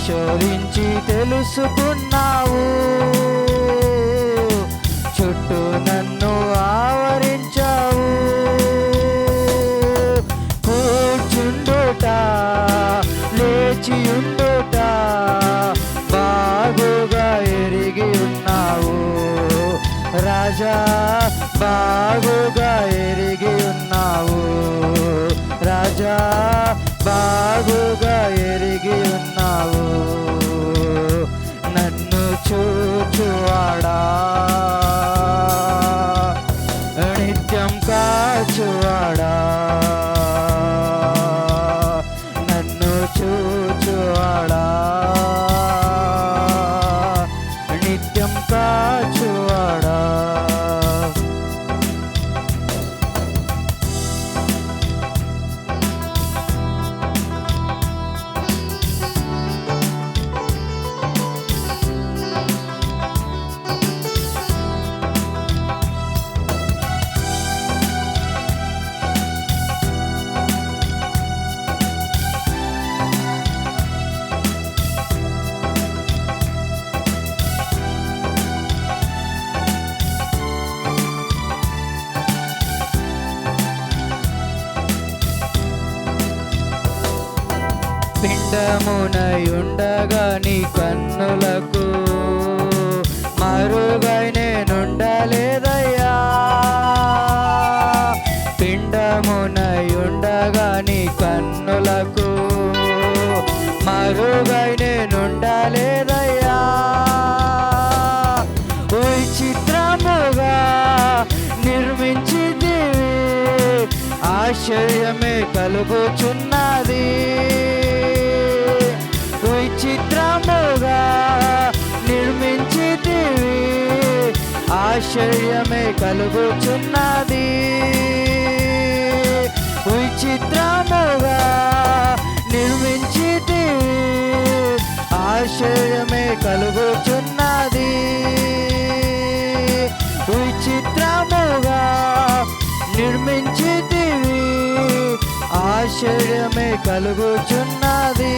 పరిశోధించి తెలుసుకున్నావు. చుట్టూ నన్ను ఆవరించావు. కూర్చుండుట లేచియుండుట బాగుగా ఎరిగి ఉన్నావు. రాజా బాగుగా ఎరిగి ఉన్నావు. రాజా బాగుగా ఎరిగి ఉన్నావు. నన్ను చూచువాడా నిత్యం కాచువాడా. నన్ను చూచువాడా నిత్యం కాచువాడా. పిండమునయుండగా నీ కన్నులకు మరుగై నేనుండలేదయ్యా. పిండమునయుండగా నీ కన్నులకు మరుగై నేనుండలేదయ్యా. విచిత్రముగా నిర్మించితివి ఆశ్చర్యమే కలుగుచున్నది. విచిత్రముగా నిర్మించితివి ఆశ్చర్యమే కలుగుచున్నది. విచిత్రముగా నిర్మించితివి ఆశ్చర్యమే కలుగుచున్నది. విచిత్రముగా నిర్మించితివి ఆశ్చర్యమే కలుగుచున్నది.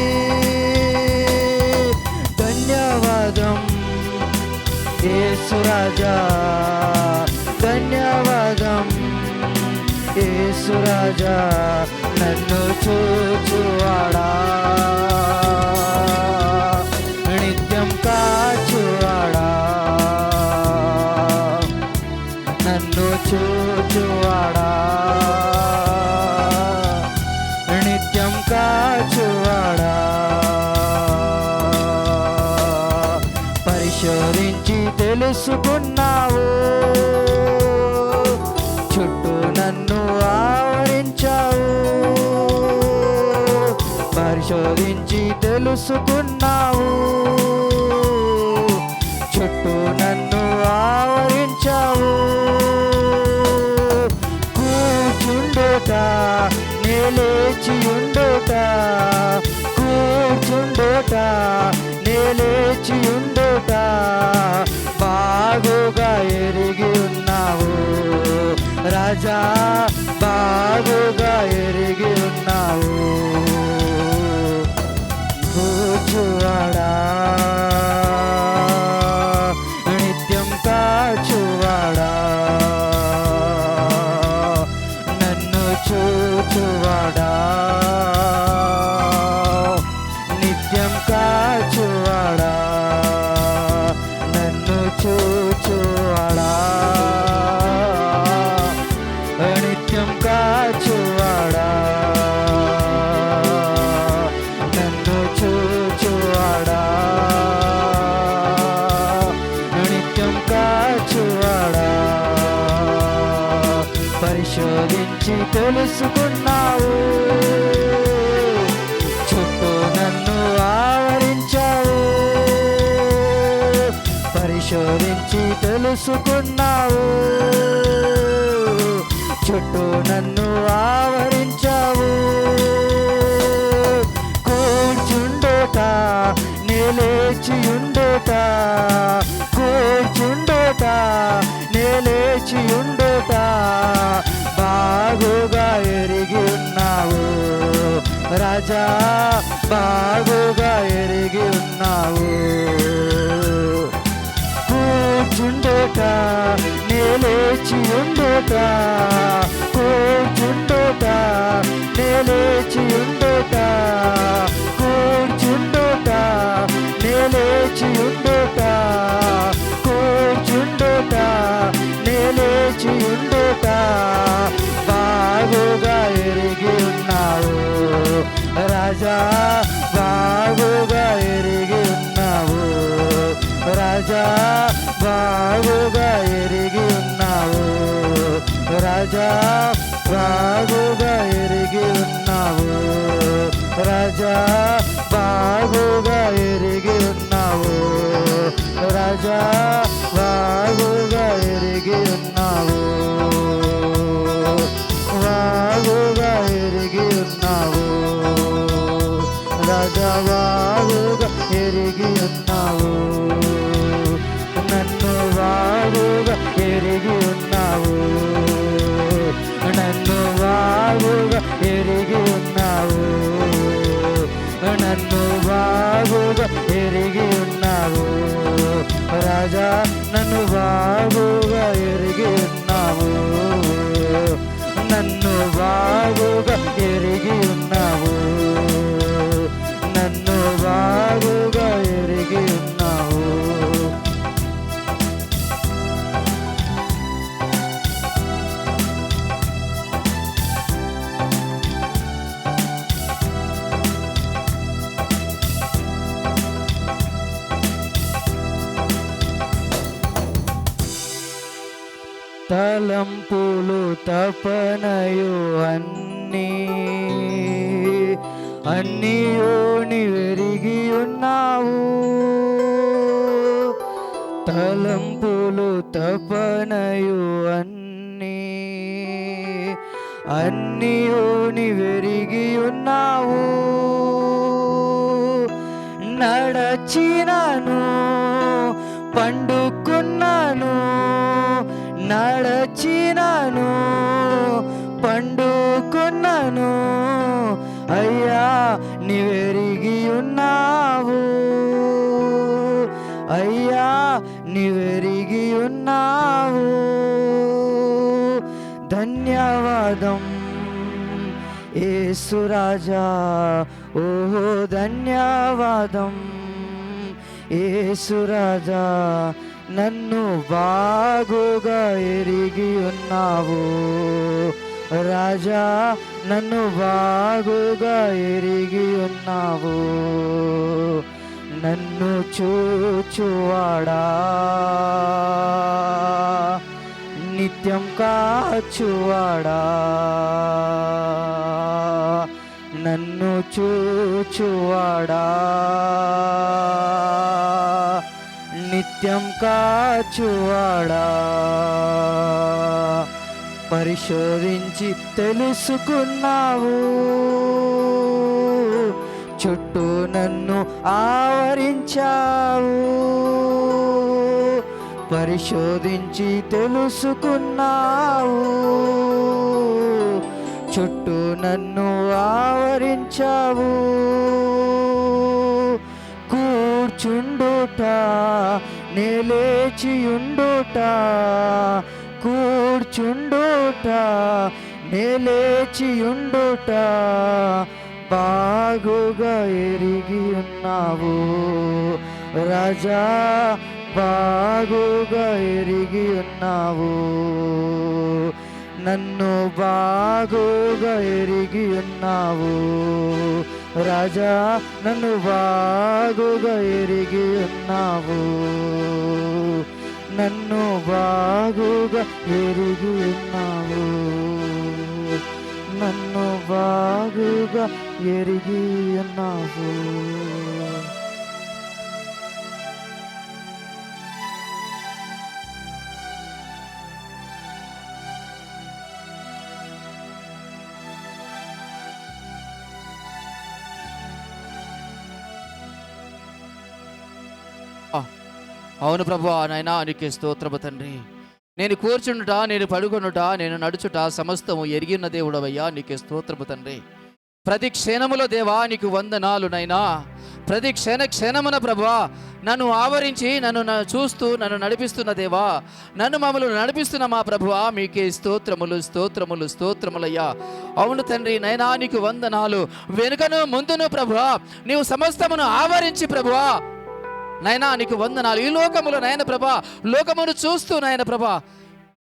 ధన్యవాదం యేసు రాజా, ధన్యవాదం యేసు రాజా. నన్ను చూచువాడా నిత్యం కాచువాడా. నన్ను చూచువాడా నిత్యం కాచువాడా. పరిశోధించి తెలుసుకున్నావు. చుట్టూ నన్ను ఆవరించావు. పరిశోధించి తెలుసుకున్నావు. చుట్టూ నన్ను ఆవరించావు. కూర్చుండుట నిలిచియుండుట కూర్చుండుట నిలిచియుండుట బాగుగా ఎరిగి ఉన్నావు. రాజా బాగుగా ఎరిగి ఉన్నావు. కూర్చువాడా నిత్యం కాచువాడా. నన్ను చూచువాడా నిత్యం కాచువాడా. నన్ను చూచువాడా నిత్యం కాచువాడా. నన్ను చూచువాడా నిత్యం కాచువాడా. పరిశోధించి తెలుసుకున్నావు. చుట్టూ నన్ను ఆవరించావు. పరిశోధించి తెలుసుకున్నావు. చుట్టూ నన్ను ఆవరించావు. కూర్చుండుట నిలిచియుండుట కూర్చుండుట నిలిచియుండుట బాగుగా ఎరిగి ఉన్నావు. రాజా బాగుగా ఎరిగి ఉన్నావు. కూర్చుండుట నేలేచి ఉండుట, కూర్చుండుట నేలేచి ఉండుట, కూర్చుండుట నేలేచి ఉండుట, కూర్చుండుట నేలేచి ఉండుట బాగుగా ఎరిగి ఉన్నావు. రాజా బాగుగా ఎరిగి ఉన్నావు. రాజా బాగుగా ఎరిగి ఉన్నావు. రాజా బాగుగా ఎరిగి ఉన్నావు. రాజా బాగుగా ఎరిగి ఉన్నావు. రాజా బాగుగా ఎరిగి ఉన్నావు. బాగుగా ఎరిగి ఉన్నావు. రాజా బాగుగా ఎరిగి ఉన్నావు. నన్ను బాగుగా ఎరిగి ఉన్నావు. నన్ను బాగుగా ఎరిగి ఉన్నావు. నన్ను బాగుగా ఎరిగి ఉన్నావు. రాజా నన్ను బాగుగా ఎరిగి ఉన్నావు. నన్ను బాగుగా ఎరిగి ఉన్నావు. నన్ను బాగుగా ఎరిగి ఉన్నావు. తలంపులు తపనయు అన్నీయు నీవెరిగి ఉన్నావు. తలంపులు తపనయు అన్నీయు నీవెరిగి ఉన్నావు. నడచినాను పండుకున్నాను, నడచినాను పండుకున్నాను, అయ్యా నీవెరిగి ఉన్నావు. అయ్యా నీవెరిగి ఉన్నావు. ధన్యవాదం యేసు రాజా, ఓహో ధన్యవాదం యేసు రాజా. నన్ను బాగుగా ఎరిగి ఉన్నావు. రాజా నన్ను బాగుగా ఎరిగి ఉన్నావు. నన్ను చూచువాడా, నిత్యం కాచువాడా, నన్ను చూచువాడా, నిత్యం కాచువాడా. పరిశోధించి తెలుసుకున్నావు. చుట్టూ నన్ను ఆవరించావు. పరిశోధించి తెలుసుకున్నావు. చుట్టూ నన్ను ఆవరించావు. కూర్చుండుట నేలేచియుండుట, కూర్చుండుట నేలేచియుండుట బాగుగా ఎరిగి ఉన్నావు. రాజా బాగుగా ఎరిగి ఉన్నావు. నన్ను బాగుగా ఎరిగి ఉన్నావు. రాజా నన్ను బాగుగా ఎరిగి ఉన్నావు. నన్ను బాగుగా ఎరిగి ఉన్నావు. నన్ను బాగుగా ఎరిగి ఉన్నావు. అవును ప్రభువా, నాయనా నీకే స్తోత్రము తండ్రి. నేను కూర్చుండుట, నేను పడుకొనుట, నేను నడుచుట సమస్తము ఎరిగిన దేవుడవయ్యా, నీకే స్తోత్రము తండ్రి. ప్రతి క్షణములో దేవా నీకు వందనాలు నైనా. ప్రతి క్షణమున ప్రభువా నన్ను ఆవరించి నన్ను చూస్తూ నన్ను నడిపిస్తున్న దేవా, నన్ను మమ్మల్ని నడిపిస్తున్న మా ప్రభువా మీకే స్తోత్రములు స్తోత్రములు స్తోత్రములయ్యా. అవును తండ్రి నైనా నీకు వందనాలు. వెనుకను ముందును ప్రభువా నీవు సమస్తమును ఆవరించి ప్రభువా నైనా నీకు వందనాలు. ఈ లోకములో నాయన ప్రభా, లోకమును చూస్తూ నాయన ప్రభా,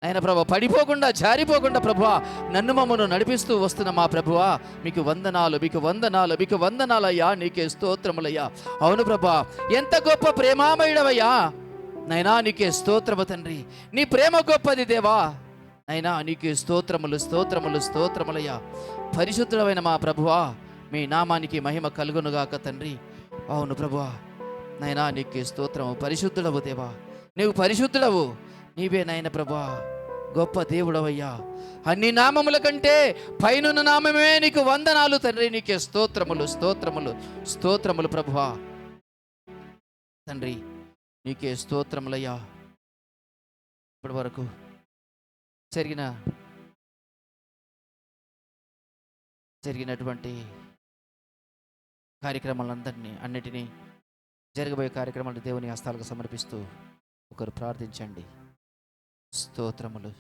ఆయన ప్రభా పడిపోకుండా జారిపోకుండా ప్రభువా నన్ను మమ్మను నడిపిస్తూ వస్తున్న మా ప్రభువా మీకు వందనాలు, మీకు వందనాలు, మీకు వందనాలయ్యా. నీకే స్తోత్రములయ్యా. అవును ప్రభా, ఎంత గొప్ప ప్రేమామయుడవయ్యా నైనా. నీకే స్తోత్రము తండ్రి. నీ ప్రేమ గొప్పది దేవా నైనా. నీకే స్తోత్రములు స్తోత్రములు స్తోత్రములయ్యా. పరిశుద్ధుడమైన మా ప్రభువా మీ నామానికి మహిమ కలుగునుగాక తండ్రి. అవును ప్రభువా నైనా నీకే స్తోత్రము. పరిశుద్ధుడవు దేవా, నీవు పరిశుద్ధుడవు. నీవే నాయన ప్రభా గొప్ప దేవుడవయ్యా. అన్ని నామముల కంటే పైనున్న నామమే నీకు వందనాలు తండ్రి. నీకే స్తోత్రములు స్తోత్రములు స్తోత్రములు ప్రభువా తండ్రి. నీకే స్తోత్రములయ్యా. ఇప్పటి వరకు జరిగినటువంటి అన్నిటినీ జరగబోయే కార్యక్రమాలు దేవుని హస్తాలకు సమర్పిస్తూ ఒకరు ప్రార్థించండి. స్తోత్రములు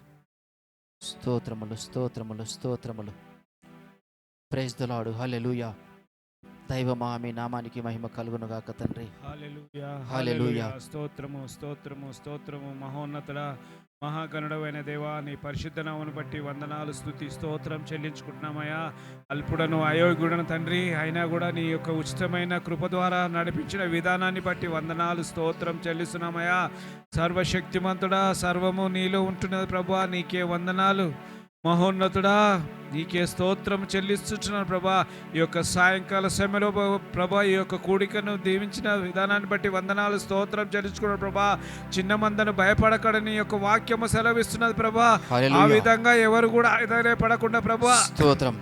స్తోత్రములు స్తోత్రములు స్తోత్రములు. Praise the Lord. హల్లెలూయా. దైవమా మీ నామానికి మహిమ కలుగునుగాక తండ్రి. హల్లెలూయా హల్లెలూయా. స్తోత్రము స్తోత్రము స్తోత్రము. మహోన్నతుడా మహాగణుడవైన దేవా నీ పరిశుద్ధ నామమును బట్టి వందనాలు స్తుతి స్తోత్రం చెల్లించుకుంటున్నామయ్యా. అల్పుడను అయోగ్యుడను తండ్రి అయినా కూడా నీ యొక్క ఉచితమైన కృప ద్వారా నడిపించిన విధానాన్ని బట్టి వందనాలు స్తోత్రం చెల్లిస్తున్నామయ్యా. సర్వశక్తిమంతుడా సర్వము నీలో ఉంటున్నది ప్రభువా నీకే వందనాలు. మహోన్నతుడా నీకే స్తోత్రం చెల్లిస్తున్నాను ప్రభా. ఈ యొక్క సాయంకాల సమయంలో ప్రభా ఈ యొక్క కూడికను దీవించిన విధానాన్ని బట్టి వందనాలు స్తోత్రం చెల్లించుకున్నాను ప్రభా. చిన్న మందను భయపడకడని యొక్క వాక్యము సెలవిస్తున్నది ప్రభా. ఆ విధంగా ఎవరు కూడా ఆశ్చర్యపడకుండా ప్రభా స్తోత్రం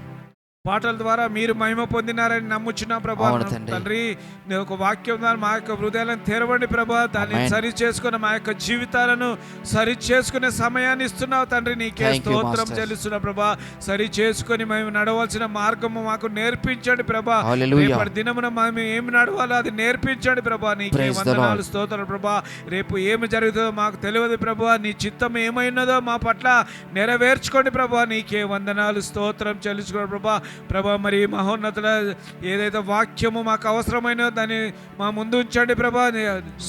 పాటల ద్వారా మీరు మహిమ పొందినారని నమ్ముచున్నాం ప్రభా. తండ్రి నీ యొక్క వాక్యం ద్వారా మా యొక్క హృదయాలను తెరవండి ప్రభా. దాన్ని సరి చేసుకుని మా యొక్క జీవితాలను సరి చేసుకునే సమయాన్ని ఇస్తున్నావు తండ్రి. నీకే స్తోత్రం చెల్లిస్తున్నాం ప్రభా. సరి చేసుకుని మేము నడవలసిన మార్గము మాకు నేర్పించండి ప్రభా. రేపటి దినమున మేము ఏమి నడవాలో అది నేర్పించండి ప్రభా. నీకే వందనాలు స్తోత్రం ప్రభా. రేపు ఏమి జరుగుతుందో మాకు తెలియదు ప్రభా. నీ చిత్తం ఏమైనదో మా పట్ల నెరవేర్చుకోండి ప్రభా. నీకే వందనాలు స్తోత్రం చెల్లించుకోండి ప్రభా. ప్రభా మరి మహోన్నతుల ఏదైతే వాక్యము మాకు అవసరమైనదో దాన్ని మా ముందు ఉంచండి ప్రభా. నీ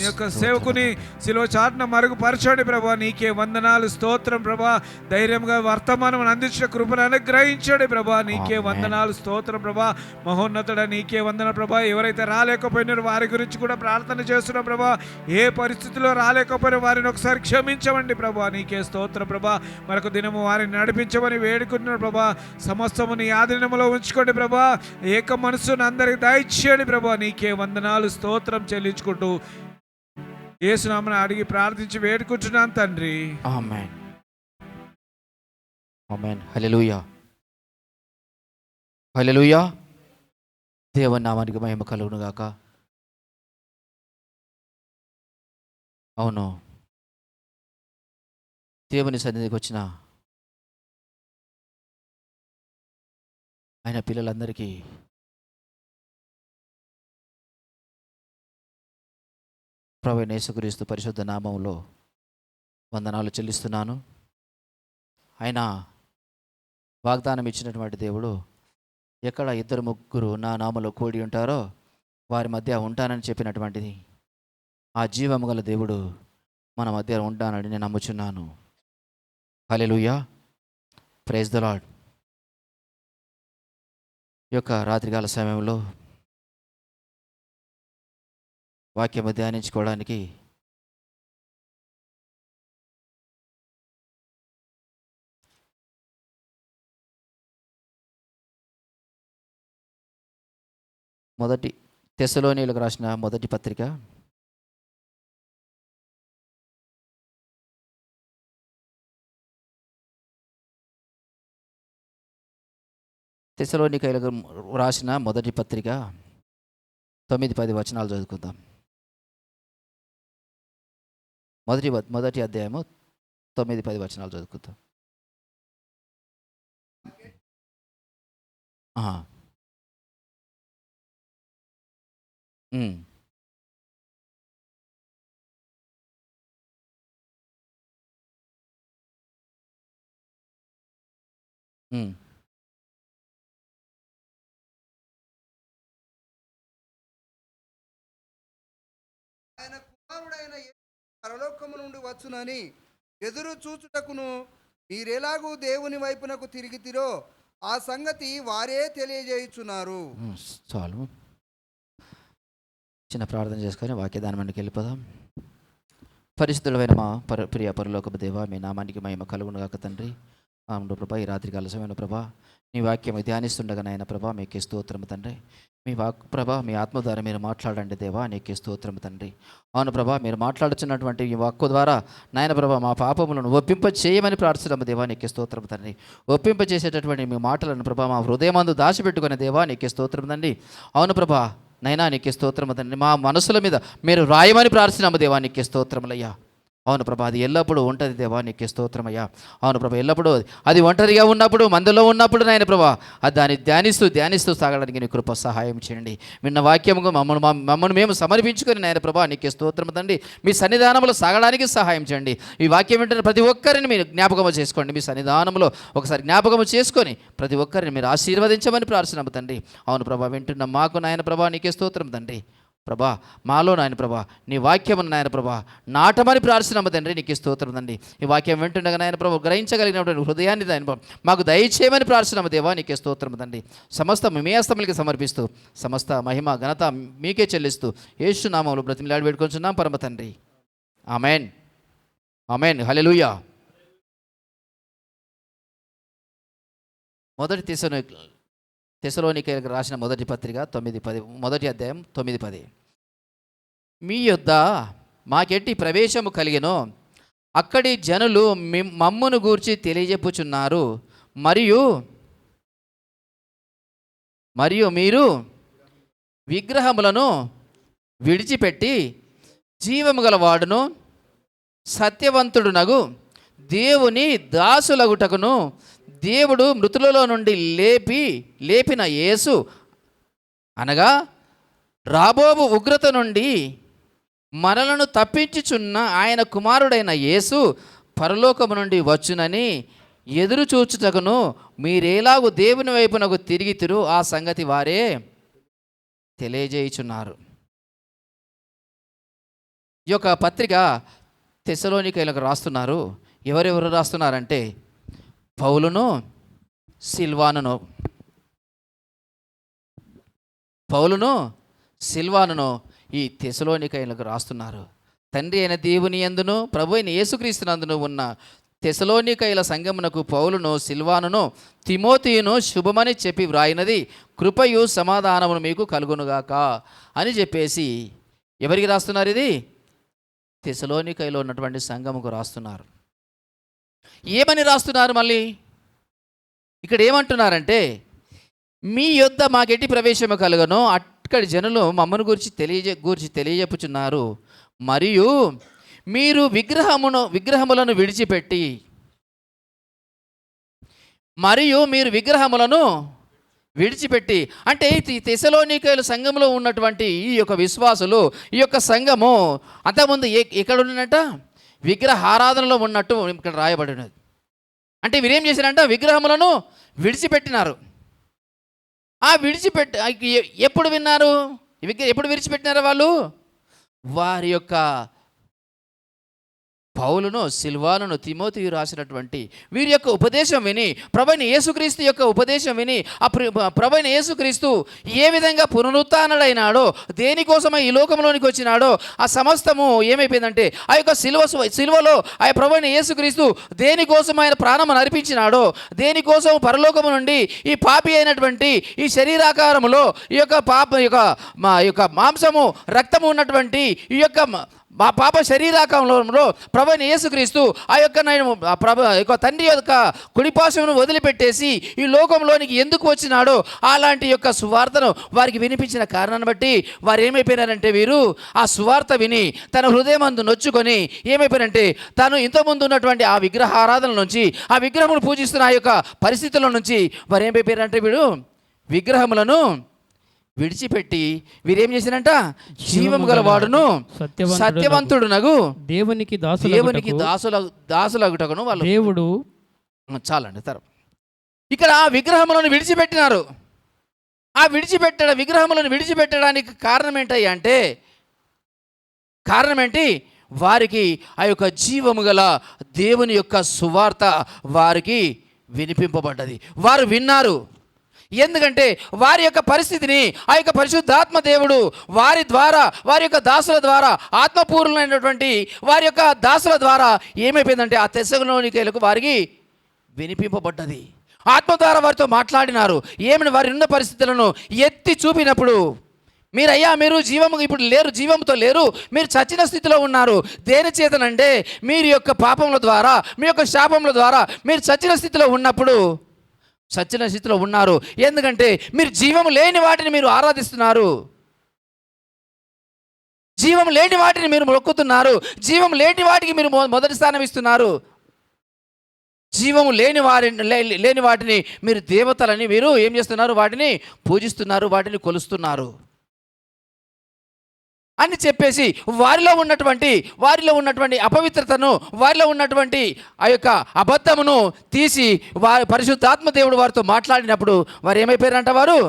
యొక్క సేవకుని శిలువ చాటున మరుగుపరచండి ప్రభా. నీకే వందనాలు స్తోత్రం ప్రభా. ధైర్యంగా వర్తమానం అందించిన కృపను అనుగ్రహించండి ప్రభా. నీకే వందనాలు స్తోత్రం ప్రభా. మహోన్నతుడ నీకే వందన ప్రభా. ఎవరైతే రాలేకపోయినారో వారి గురించి కూడా ప్రార్థన చేస్తున్నాం ప్రభా. ఏ పరిస్థితిలో రాలేకపోయినా వారిని ఒకసారి క్షమించమండి ప్రభా. నీకే స్తోత్రం ప్రభా. మరొక దినము వారిని నడిపించమని వేడుకుంటున్నారు ప్రభా. సమస్తము నీ ఆధీనములో ఉంచుకోండి ప్రభా. ఏక మనసును అందరికి దయచేయండి ప్రభా. నీకే వందనాలు స్తోత్రం చెల్లించుకుంటూ యేసు నామమున అడిగి ప్రార్థించి వేడుకుంటున్నాను తండ్రి. ఆమేన్ ఆమేన్. హల్లెలూయా హల్లెలూయా. దేవుని నామానికి మహిమ కలుగును గాక. అవును, దేవుని సన్నిధికి వచ్చిన ఆయన పిల్లలందరికీ ప్రభువైన యేసుక్రీస్తు పరిశుద్ధ నామములో వందనాలు చెల్లిస్తున్నాను. ఆయన వాగ్దానం ఇచ్చినటువంటి దేవుడు ఎక్కడ ఇద్దరు ముగ్గురు నా నామములో కూడి ఉంటారో వారి మధ్య ఉంటానని చెప్పినటువంటిది ఆ జీవము గల దేవుడు మన మధ్య ఉంటానని నేను నమ్ముచున్నాను. హల్లెలూయా. Praise the Lord. ఈ యొక్క రాత్రికాల సమయంలో వాక్యము ధ్యానించుకోవడానికి మొదటి తెస్సలోనీయులకు రాసిన మొదటి పత్రిక తెస్సలోనికైలకు రాసిన మొదటి పత్రిక 9-10 వచనాలు చదువుకుందాం. మొదటి అధ్యాయము 9-10 వచనాలు చదువుకుందాం. ఉమ్. ఉమ్. ఆయన కుమారుడైన యేసు పరలోకము నుండి వచ్చునని ఎదురు చూచుటకును మీరెలాగూ దేవుని వైపునకు తిరిగితిరో ఆ సంగతి వారే తెలియజేయుచున్నారు. చాలు, చిన్న ప్రార్థన చేసుకొని వాక్యదానం మనకి వెళ్ళిపోదాం. పరిశుద్ధులైన మా ప్రియ పరలోకపు దేవ, మీ నామానికి మహిమ కలుగును గాక తండ్రి. అవును ప్రభా, ఈ రాత్రి కాల సమయంలో ప్రభా నీ వాక్యం ధ్యానిస్తుండగా నాయన ప్రభా మీకే స్తోత్రము తండ్రి. మీ ప్రభా మీ ఆత్మ ద్వారా మీరు మాట్లాడండి దేవా, నీకే స్తోత్రము తండ్రి. అవును ప్రభా, మీరు మాట్లాడుతున్నటువంటి ఈ వాక్కు ద్వారా నాయన ప్రభా మా పాపములను ఒప్పింప చేయమని ప్రార్థిస్తున్నాము దేవా, నీకే స్తోత్రము తండ్రి. ఒప్పింప చేసేటటువంటి మీ మాటలను ప్రభా మా హృదయమందు దాచిపెట్టుకునే దేవా, నీకే స్తోత్రము తండ్రి. అవును ప్రభా నైనా నీకే స్తోత్రము తండ్రి. మా మనసుల మీద మీరు రాయమని ప్రార్థిస్తున్నాము దేవా, నీకే స్తోత్రములయ్యా. అవును ప్రభా, అది ఎల్లప్పుడూ ఉంటుంది దేవా, నీకే స్తోత్రమయ్యా. అవును ప్రభా, ఎల్లప్పుడూ అది ఒంటరిగా ఉన్నప్పుడు, మందులో ఉన్నప్పుడు నాయన ప్రభా అది దాన్ని ధ్యానిస్తూ సాగడానికి నీ కృప సహాయం చేయండి. విన్న వాక్యముగా మమ్మల్ని మేము సమర్పించుకొని నాయన ప్రభా నీకే స్తోత్రము తండ్రి. మీ సన్నిధానంలో సాగడానికి సహాయం చేయండి. ఈ వాక్యం వింటున్న ప్రతి ఒక్కరిని మీరు జ్ఞాపకము చేసుకోండి. మీ సన్నిధానంలో ఒకసారి జ్ఞాపకము చేసుకొని ప్రతి ఒక్కరిని మీరు ఆశీర్వదించమని ప్రార్థిస్తున్నాము తండ్రి. అవును ప్రభా, వింటున్న మాకు నాయన ప్రభా నీకే స్తోత్రం తండ్రి. ప్రభా మాలో నాయన ప్రభా నీ వాక్యమును నాయన ప్రభా నాటమని ప్రార్థిస్తున్నాము తండ్రి, నీకు స్తోత్రం తండ్రి. ఈ వాక్యం వింటుండగా నాయన ప్రభా గ్రహించగలిగినటువంటి హృదయాన్ని నాయన మాకు దయచేయమని ప్రార్థిస్తున్నాము దేవా, నీకే స్తోత్రం తండ్రి. సమస్త మీ హస్తములకి సమర్పిస్తూ సమస్త మహిమ ఘనత మీకే చెల్లిస్తూ యేసు నామములో బ్రతిమలాడి వేడుకొంచున్నాం పరమ తండ్రి. ఆమెన్, ఆమెన్, హల్లెలూయా. మొదటి తెసలోనికైలకు రాసిన మొదటి పత్రిక 9:10, మొదటి అధ్యాయం 9:10. మీ యొద్ద మాకెట్టి ప్రవేశము కలిగెనో అక్కడి జనులు మమ్మును గూర్చి తెలియజెప్పుచున్నారు. మరియు మీరు విగ్రహములను విడిచిపెట్టి జీవము గలవాడును సత్యవంతుడునగు దేవుని దాసులగుటకును దేవుడు మృతులలో నుండి లేపిన యేసు అనగా రాబోవు ఉగ్రత నుండి మనలను తప్పించుచున్న ఆయన కుమారుడైన యేసు పరలోకము నుండి వచ్చునని ఎదురు చూచుటకును మీరేలాగు దేవుని వైపునకు తిరిగితిరు ఆ సంగతి వారే తెలియజేయుచున్నారు. ఈ యొక్క పత్రిక తెస్సలోనికైలకు రాస్తున్నారు. ఎవరెవరు రాస్తున్నారంటే పౌలును సిల్వానును ఈ తెస్సలోనికైలకు రాస్తున్నారు. తండ్రి అయిన దేవుని యందును ప్రభు అయిన యేసుక్రీస్తునందును ఉన్న తెస్సలోనికైల సంఘమునకు పౌలును సిల్వానును తిమోతియును శుభమని చెప్పి వ్రాయినది కృపయు సమాధానమును మీకు కలుగునుగాక అని చెప్పేసి ఎవరికి రాస్తున్నారు? ఇది తెస్సలోనికైలో ఉన్నటువంటి సంఘముకు రాస్తున్నారు. ఏమని రాస్తున్నారు? మళ్ళీ ఇక్కడ ఏమంటున్నారంటే మీ యొద్ద మాకెట్టి ప్రవేశము కలుగను అక్కడి జనులు మమ్మను గురించి తెలియజెప్పుచున్నారు. మరియు మీరు విగ్రహములను విడిచిపెట్టి అంటే తెస్సలోనికైల సంఘంలో ఉన్నటువంటి ఈ యొక్క విశ్వాసులు, ఈ యొక్క సంఘము అంతకుముందు ఎక్కడ ఉన్నట విగ్రహారాధనలో ఉన్నట్టు ఇక్కడ రాయబడినది. అంటే వీరేం చేశారంట? విగ్రహములను విడిచిపెట్టినారు. ఆ ఎప్పుడు విన్నారు? ఎప్పుడు విడిచిపెట్టినారు వాళ్ళు? వారి యొక్క పౌలును సిల్వానును తిమోతియు రాసినటువంటి వీరి యొక్క ఉపదేశం విని, ప్రభువైన యేసుక్రీస్తు యొక్క ఉపదేశం విని, ఆ ప్రభువైన యేసుక్రీస్తు ఏ విధంగా పునరుత్థానుడైనాడో, దేనికోసమై ఈ లోకంలోనికి వచ్చినాడో ఆ సమస్తము ఏమైపోయిందంటే ఆ యొక్క సిలువలో ఆ ప్రభువైన యేసుక్రీస్తు దేనికోసం ఆయన ప్రాణమును అర్పించినాడో, దేనికోసం పరలోకము నుండి ఈ పాపి అయినటువంటి ఈ శరీరాకారములో ఈ యొక్క మాంసము రక్తము ఉన్నటువంటి ఈ యొక్క మా పాప శరీరాకంలో ప్రభువైన యేసుక్రీస్తు ఆ యొక్క తండ్రి యొక్క కుడిపాశమును వదిలిపెట్టేసి ఈ లోకంలోనికి ఎందుకు వచ్చినాడో అలాంటి యొక్క సువార్తను వారికి వినిపించిన కారణాన్ని బట్టి వారు ఏమైపోయినారంటే వీరు ఆ సువార్త విని తన హృదయమందు నొచ్చుకొని ఏమైపోయినారంటే తాను ఇంతకుముందు ఉన్నటువంటి ఆ విగ్రహారాధన నుంచి, ఆ విగ్రహములు పూజిస్తున్న ఆ యొక్క పరిస్థితుల నుంచి వారు ఏమైపోయారంటే వీడు విగ్రహములను విడిచిపెట్టి వీరేం చేసినంట, జీవము గలవాడును సత్యవంతుడునగు దేవునికి దాసులగుటకును వాళ్ళు దేవుడు. చాలండి తర్వాత ఇక్కడ విగ్రహములను విడిచిపెట్టినారు. ఆ విగ్రహములను విడిచిపెట్టడానికి కారణం ఏంటయ్యా అంటే, కారణం ఏంటి, వారికి ఆ యొక్క జీవము గల దేవుని యొక్క సువార్త వారికి వినిపింపబడ్డది. వారు విన్నారు. ఎందుకంటే వారి యొక్క పరిస్థితిని ఆ యొక్క పరిశుద్ధాత్మ దేవుడు వారి ద్వారా, వారి యొక్క దాసుల ద్వారా, ఆత్మపూర్ణమైనటువంటి వారి యొక్క దాసుల ద్వారా ఏమైపోయిందంటే ఆ తెస్సలోనికైలకు వారికి వినిపింపబడ్డది. ఆత్మ ద్వారా వారితో మాట్లాడినారు. ఏమని వారి ఉన్న పరిస్థితులను ఎత్తి చూపినప్పుడు, మీరు ఇప్పుడు లేరు, జీవంతో లేరు, మీరు చచ్చిన స్థితిలో ఉన్నారు. దేని చేతనంటే మీరు యొక్క పాపముల ద్వారా, మీ యొక్క శాపముల ద్వారా మీరు చచ్చిన స్థితిలో ఉన్నారు. ఎందుకంటే మీరు జీవము లేని వాటిని మీరు ఆరాధిస్తున్నారు, జీవం లేని వాటిని మీరు మొక్కుతున్నారు, జీవం లేని వాటికి మీరు మొదటి స్థానం ఇస్తున్నారు. జీవము లేని వాటిని మీరు దేవతలని మీరు ఏం చేస్తున్నారు, వాటిని పూజిస్తున్నారు, వాటిని కొలుస్తున్నారు అని చెప్పేసి వారిలో ఉన్నటువంటి అపవిత్రతను, వారిలో ఉన్నటువంటి ఆ యొక్క అబద్ధమును తీసి వారి పరిశుద్ధాత్మ దేవుడు వారితో మాట్లాడినప్పుడు వారు ఏమైపోయారంట, వారు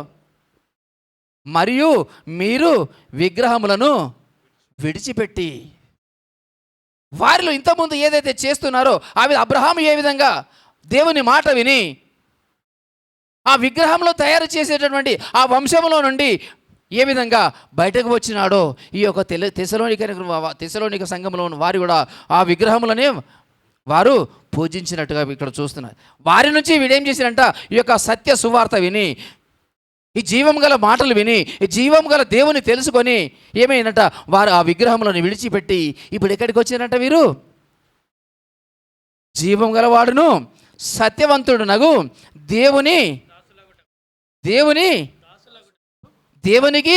మరియు మీరు విగ్రహములను విడిచిపెట్టి, వారిలో ఇంతకుముందు ఏదైతే చేస్తున్నారో అవి అబ్రహాము ఏ విధంగా దేవుని మాట విని ఆ విగ్రహంలో తయారు చేసేటటువంటి ఆ వంశములో నుండి ఏ విధంగా బయటకు వచ్చినాడో, ఈ యొక్క తెస్సలోనిక సంఘంలో వారు కూడా ఆ విగ్రహములనే వారు పూజించినట్టుగా ఇక్కడ చూస్తున్నారు. వారి నుంచి వీడేం చేసినంట, ఈ యొక్క సత్య సువార్త విని, ఈ జీవం గల మాటలు విని, ఈ జీవం గల దేవుని తెలుసుకొని ఏమైందంట, వారు ఆ విగ్రహములను విడిచిపెట్టి ఇప్పుడు ఎక్కడికి వచ్చినారంట, వీరు జీవం గలవాడును సత్యవంతుడునగు దేవునికి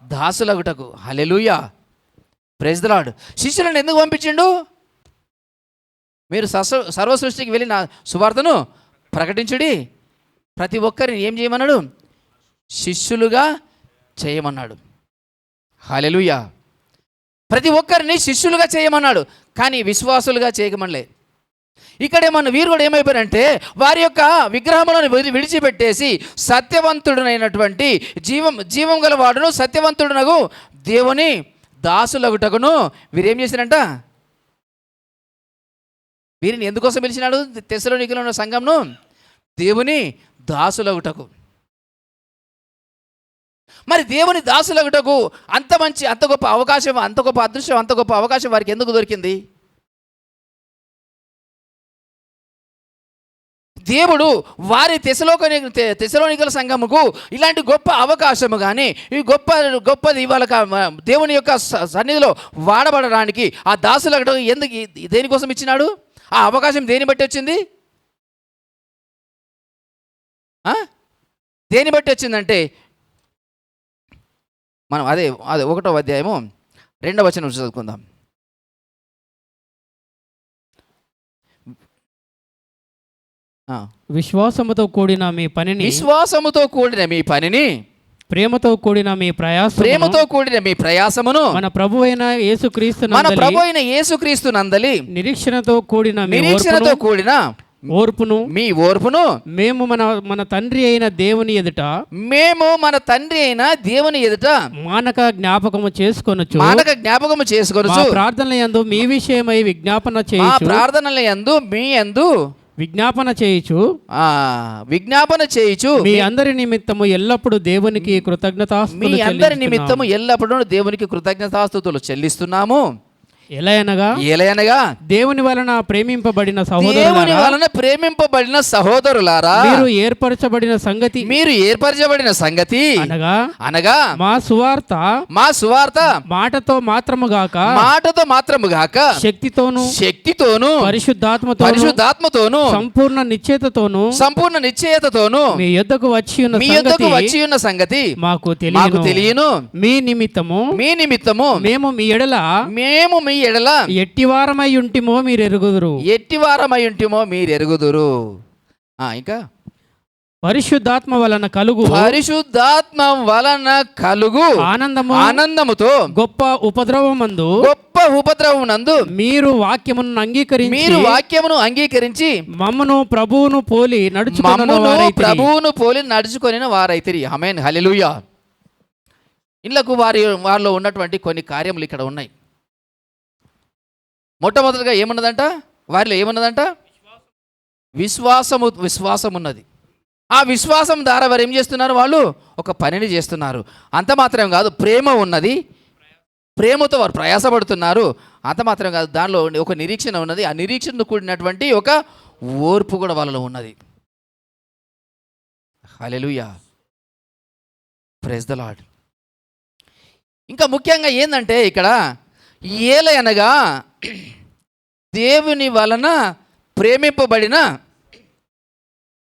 దాసులగుటకు. హల్లెలూయా, ప్రైజ్ ది లార్డ్. శిష్యులను ఎందుకు పంపించిండు? మీరు సర్వ సృష్టికి వెళ్ళి నా సువార్తను ప్రకటించుడి, ప్రతి ఒక్కరిని ఏం చేయమన్నాడు, శిష్యులుగా చేయమన్నాడు. హల్లెలూయా, ప్రతి ఒక్కరిని శిష్యులుగా చేయమన్నాడు, కానీ విశ్వాసులుగా చేయమనలే. ఇక్కడేమన్నా వీరు కూడా ఏమైపోయారంటే వారి యొక్క విగ్రహములను విడిచిపెట్టేసి సత్యవంతుడునైనటువంటి జీవం గలవాడును సత్యవంతుడునగు దేవుని దాసులగుటకును వీరేం చేశారంట, వీరిని ఎందుకోసం పిలిచినాడు తెస్సలోనికలో ఉన్న సంఘంను? దేవుని దాసులగుటకు. మరి దేవుని దాసులగుటకు అంత గొప్ప అవకాశం, అంత గొప్ప అదృష్టం, అంత గొప్ప అవకాశం వారికి ఎందుకు దొరికింది? దేవుడు వారి తెస్సలోనికల సంఘముకు ఇలాంటి గొప్ప అవకాశము కానీ ఈ గొప్పది వాళ్ళ దేవుని యొక్క సన్నిధిలో వాడబడడానికి ఆ దాసులకు ఎందుకు, దేనికోసం ఇచ్చినాడు? ఆ అవకాశం దేని బట్టి వచ్చింది? దేని బట్టి వచ్చిందంటే మనం అదే 1వ అధ్యాయము 2వ వచనం చదువుకుందాం. విశ్వాసముతో కూడిన మీ పనిని ప్రేమతో కూడిన మీ ప్రయాసమును మన ప్రభువైన యేసుక్రీస్తు నందలి నిరీక్షణతో కూడిన ఓర్పును మేము మన తండ్రి అయిన దేవుని ఎదుట మానక జ్ఞాపకము చేసుకొనుచు ప్రార్థనలయందు మీ విషయమై విజ్ఞాపన చేయుచు మీ అందరి నిమిత్తము ఎల్లప్పుడు దేవునికి కృతజ్ఞతాస్తుతులు చెల్లిస్తున్నాము. ఎలయనగా దేవుని వలన ప్రేమింపబడిన సహోదరులారా మీరు ఏర్పరచబడిన సంగతి అనగా మా సువార్త మాటతో మాత్రము గాక శక్తితోను పరిశుద్ధాత్మతోను సంపూర్ణ నిశ్చయతతోను మీ యొద్దకు వచ్చి ఉన్న సంగతి మాకు తెలియను. మీ నిమిత్తము మేము మీ ఎడల ఎట్టివారమై ఉంటిమో మీరు ఎరుగుదురు. ఇంకా పరిశుద్ధాత్మ వలన కలుగు ఆనందముతో గొప్ప ఉపద్రవమందు మీరు వాక్యమును అంగీకరించి మమ్మను ప్రభువును పోలి నడుచుకొని వారైతిరి. ఆమేన్, హల్లెలూయా. ఇళ్లకు వారిలో ఉన్నటువంటి కొన్ని కార్యములు ఇక్కడ ఉన్నాయి. మొట్టమొదటిగా ఏమున్నదంట? వారిలో ఏమున్నదంట? విశ్వాసం ఉన్నది. ఆ విశ్వాసం ద్వారా వారు ఏం చేస్తున్నారు? వాళ్ళు ఒక పనిని చేస్తున్నారు. అంత మాత్రం కాదు, ప్రేమ ఉన్నది. ప్రేమతో వారు ప్రయాసపడుతున్నారు. అంత మాత్రం కాదు, దానిలో ఒక నిరీక్షణ ఉన్నది. ఆ నిరీక్షణతో కూడినటువంటి ఒక ఓర్పు కూడా వాళ్ళలో ఉన్నది. హల్లెలూయా, ప్రైజ్ ద లార్డ్. ఇంకా ముఖ్యంగా ఏంటంటే ఇక్కడ ఏలయనగా దేవుని వలన ప్రేమింపబడిన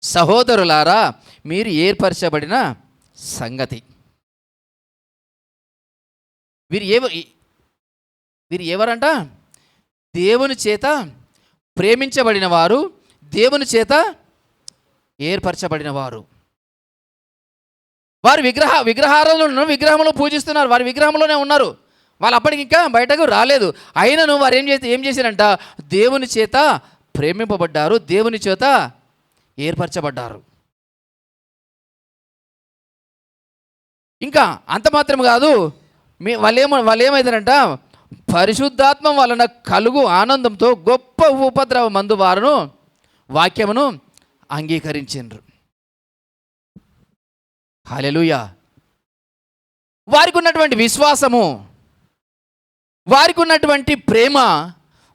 సహోదరులారా, మీరు ఏర్పరచబడిన సంగతి. వీరు ఎవరంట? దేవుని చేత ప్రేమించబడిన వారు, దేవుని చేత ఏర్పరచబడిన వారు. వారు విగ్రహంలో పూజిస్తున్నారు. వారి విగ్రహంలోనే ఉన్నారు. వాళ్ళు అప్పటికి ఇంకా బయటకు రాలేదు. అయినను వారు ఏం చేశారంట? దేవుని చేత ప్రేమింపబడ్డారు, దేవుని చేత ఏర్పరచబడ్డారు. ఇంకా అంత మాత్రం కాదు, వాళ్ళు ఏమైతారంట? పరిశుద్ధాత్మ వలన కలుగు ఆనందంతో గొప్ప ఉపద్రవమందు వారును వాక్యమును అంగీకరించిండ్రు. హల్లెలూయా. వారికి ఉన్నటువంటి విశ్వాసము, వారికి ఉన్నటువంటి ప్రేమ,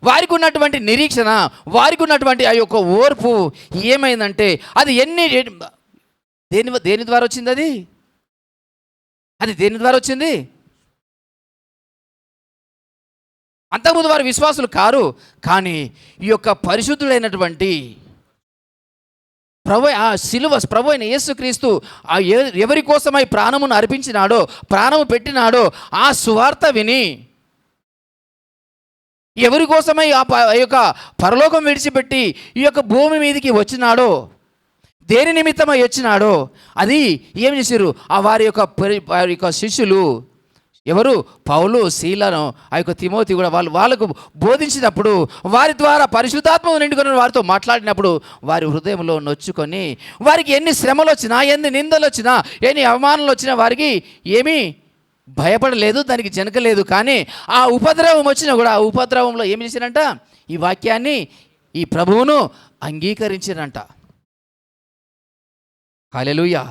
వారికి ఉన్నటువంటి నిరీక్షణ, వారికి ఉన్నటువంటి ఆ యొక్క ఓర్పు ఏమైందంటే అది దేని ద్వారా వచ్చింది? అది దేని ద్వారా వచ్చింది? అంతకుముందు వారు విశ్వాసులు కారు, కానీ ఈ యొక్క పరిశుద్ధుడైనటువంటి ప్రభు అయిన యేసుక్రీస్తు ఎవరి కోసమై ప్రాణమును అర్పించినాడో, ప్రాణము పెట్టినాడో ఆ సువార్త విని ఎవరి కోసమై ఆ యొక్క పరలోకం విడిచిపెట్టి ఈ యొక్క భూమి మీదకి వచ్చినాడో, దేని నిమిత్తమై వచ్చినాడో అది ఏం చేశారు? వారి యొక్క శిష్యులు ఎవరు? పౌలు, శీలను, ఆ యొక్క తిమోతి కూడా వాళ్ళకు బోధించినప్పుడు, వారి ద్వారా పరిశుద్ధాత్మ నిండుకొని వారితో మాట్లాడినప్పుడు వారి హృదయంలో నొచ్చుకొని, వారికి ఎన్ని శ్రమలు వచ్చినా, ఎన్ని నిందలు వచ్చినా, ఎన్ని అవమానాలు వచ్చినా వారికి ఏమీ భయపడలేదు, దానికి జనకలేదు. కానీ ఆ ఉపద్రవం వచ్చినా కూడా ఆ ఉపద్రవంలో ఏం చేశారంట? ఈ వాక్యాన్ని, ఈ ప్రభువును అంగీకరించారంట. హల్లెలూయా.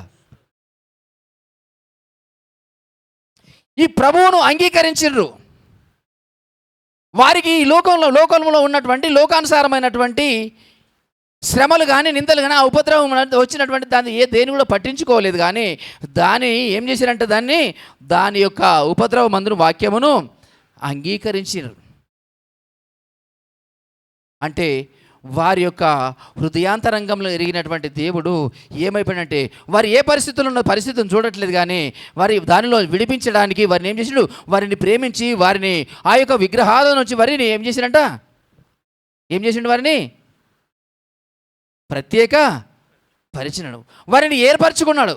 ఈ ప్రభువును అంగీకరించిండ్రు. వారికి ఈ లోకంలో ఉన్నటువంటి లోకానుసారమైనటువంటి శ్రమలు కానీ, నిందలు కానీ, ఆ ఉపద్రవం వచ్చినటువంటి దేని కూడా పట్టించుకోలేదు. కానీ దాన్ని ఏం చేశారంటే దాని యొక్క ఉపద్రవం మందును వాక్యమును అంగీకరించారు. అంటే వారి యొక్క హృదయాంతరంగంలో ఎరిగినటువంటి దేవుడు ఏమైపోయినంటే, వారు ఏ పరిస్థితుల్లో ఉన్న పరిస్థితిని చూడట్లేదు, కానీ వారి దానిలో విడిపించడానికి వారిని ఏం చేసినాడు? వారిని ప్రేమించి వారిని ఆ యొక్క విగ్రహాల నుంచి వారిని ఏం చేసినట్ట? ఏం చేసిండు? వారిని ప్రత్యేక పరిచినాడు, వారిని ఏర్పరచుకున్నాడు.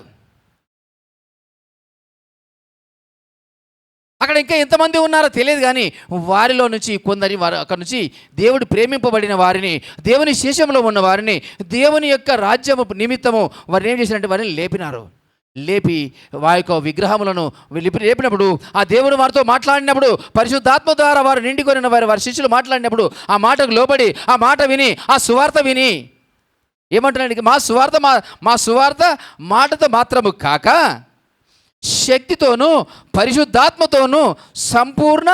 అక్కడ ఇంకా ఎంతమంది ఉన్నారో తెలియదు, కానీ వారిలో నుంచి కొందరి అక్కడ నుంచి దేవుడు ప్రేమింపబడిన వారిని, దేవుని శేషంలో ఉన్న వారిని, దేవుని యొక్క రాజ్యము నిమిత్తము వారిని ఏం చేశారంటే వారిని లేపినారు. లేపి వారి యొక్క విగ్రహములను లేపినప్పుడు, ఆ దేవుడు వారితో మాట్లాడినప్పుడు, పరిశుద్ధాత్మ ద్వారా వారు నిండుకొని వారి శిష్యులు మాట్లాడినప్పుడు ఆ మాటకు లోబడి, ఆ మాట విని, ఆ సువార్త విని ఏమంటున్నాడు? మా సువార్త మాటతో మాత్రము కాక శక్తితోనూ పరిశుద్ధాత్మతోనూ సంపూర్ణ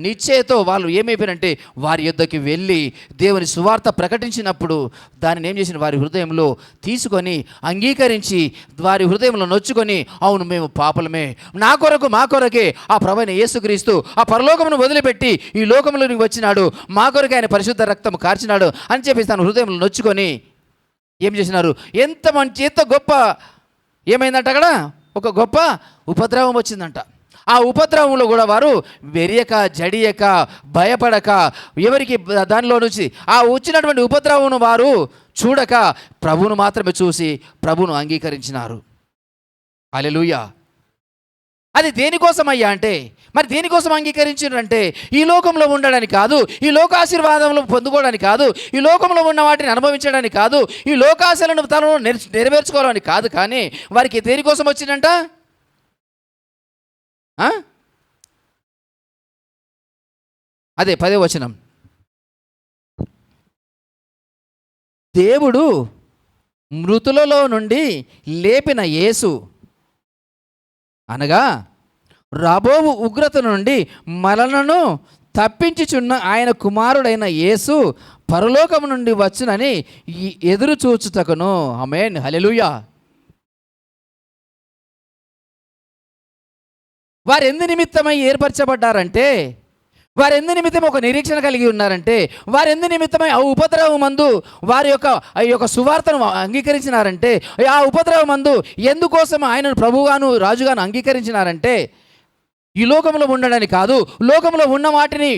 నిశ్చయతో వాళ్ళు ఏమైపోయినంటే వారి యొద్దకి వెళ్ళి దేవుని సువార్త ప్రకటించినప్పుడు దానిని ఏం చేసిన? వారి హృదయంలో తీసుకొని అంగీకరించి వారి హృదయంలో నొచ్చుకొని, అవును మేము పాపలమే, మా కొరకే ఆ ప్రభువైన యేసుక్రీస్తు ఆ పరలోకమును వదిలిపెట్టి ఈ లోకంలోనికి వచ్చినాడు, మా కొరకే ఆయన పరిశుద్ధ రక్తము కార్చినాడు అని చెప్పేసి తన హృదయంలో నొచ్చుకొని ఏం చేసినారు? ఎంత గొప్ప ఏమైందంట? అక్కడ ఒక గొప్ప ఉపద్రవం వచ్చిందంట. ఆ ఉపద్రవంలో కూడా వారు వెరియక, జడియక, భయపడక, ఎవరికి దానిలో నుంచి ఆ వచ్చినటువంటి ఉపద్రవం వారు చూడక ప్రభువును మాత్రమే చూసి ప్రభువును అంగీకరించినారు. హల్లెలూయా. అది దేనికోసం అయ్యా అంటే, మరి దేనికోసం అంగీకరించారంటే ఈ లోకంలో ఉండడానికి కాదు, ఈ లోకాశీర్వాదంలో పొందుకోవడానికి కాదు, ఈ లోకంలో ఉన్న వాటిని అనుభవించడానికి కాదు, ఈ లోకాశలను తనను నెరవేర్చుకోవాలని కాదు, కానీ వారికి దేనికోసం వచ్చిందంట? అదే 10వ వచనం, దేవుడు మృతులలో నుండి లేపిన యేసు అనగా రాబోవు ఉగ్రత నుండి మనలను తప్పించుచున్న ఆయన కుమారుడైన యేసు పరలోకము నుండి వచ్చునని ఎదురు చూచుటకును. ఆమేన్, హల్లెలూయా. వారు ఎందు నిమిత్తమై ఏర్పరచబడ్డారంటే, వారు ఎందు నిమిత్తం ఒక నిరీక్షణ కలిగి ఉన్నారంటే, వారు ఎందు నిమిత్తమై ఆ ఉపద్రవం మందు వారి యొక్క సువార్తను అంగీకరించినారంటే, ఆ ఉపద్రవం మందు ఎందుకోసం ఆయనను ప్రభువుగాను రాజుగాను అంగీకరించినారంటే ఈ లోకంలో ఉండడానికి కాదు, లోకంలో ఉన్న వాటిని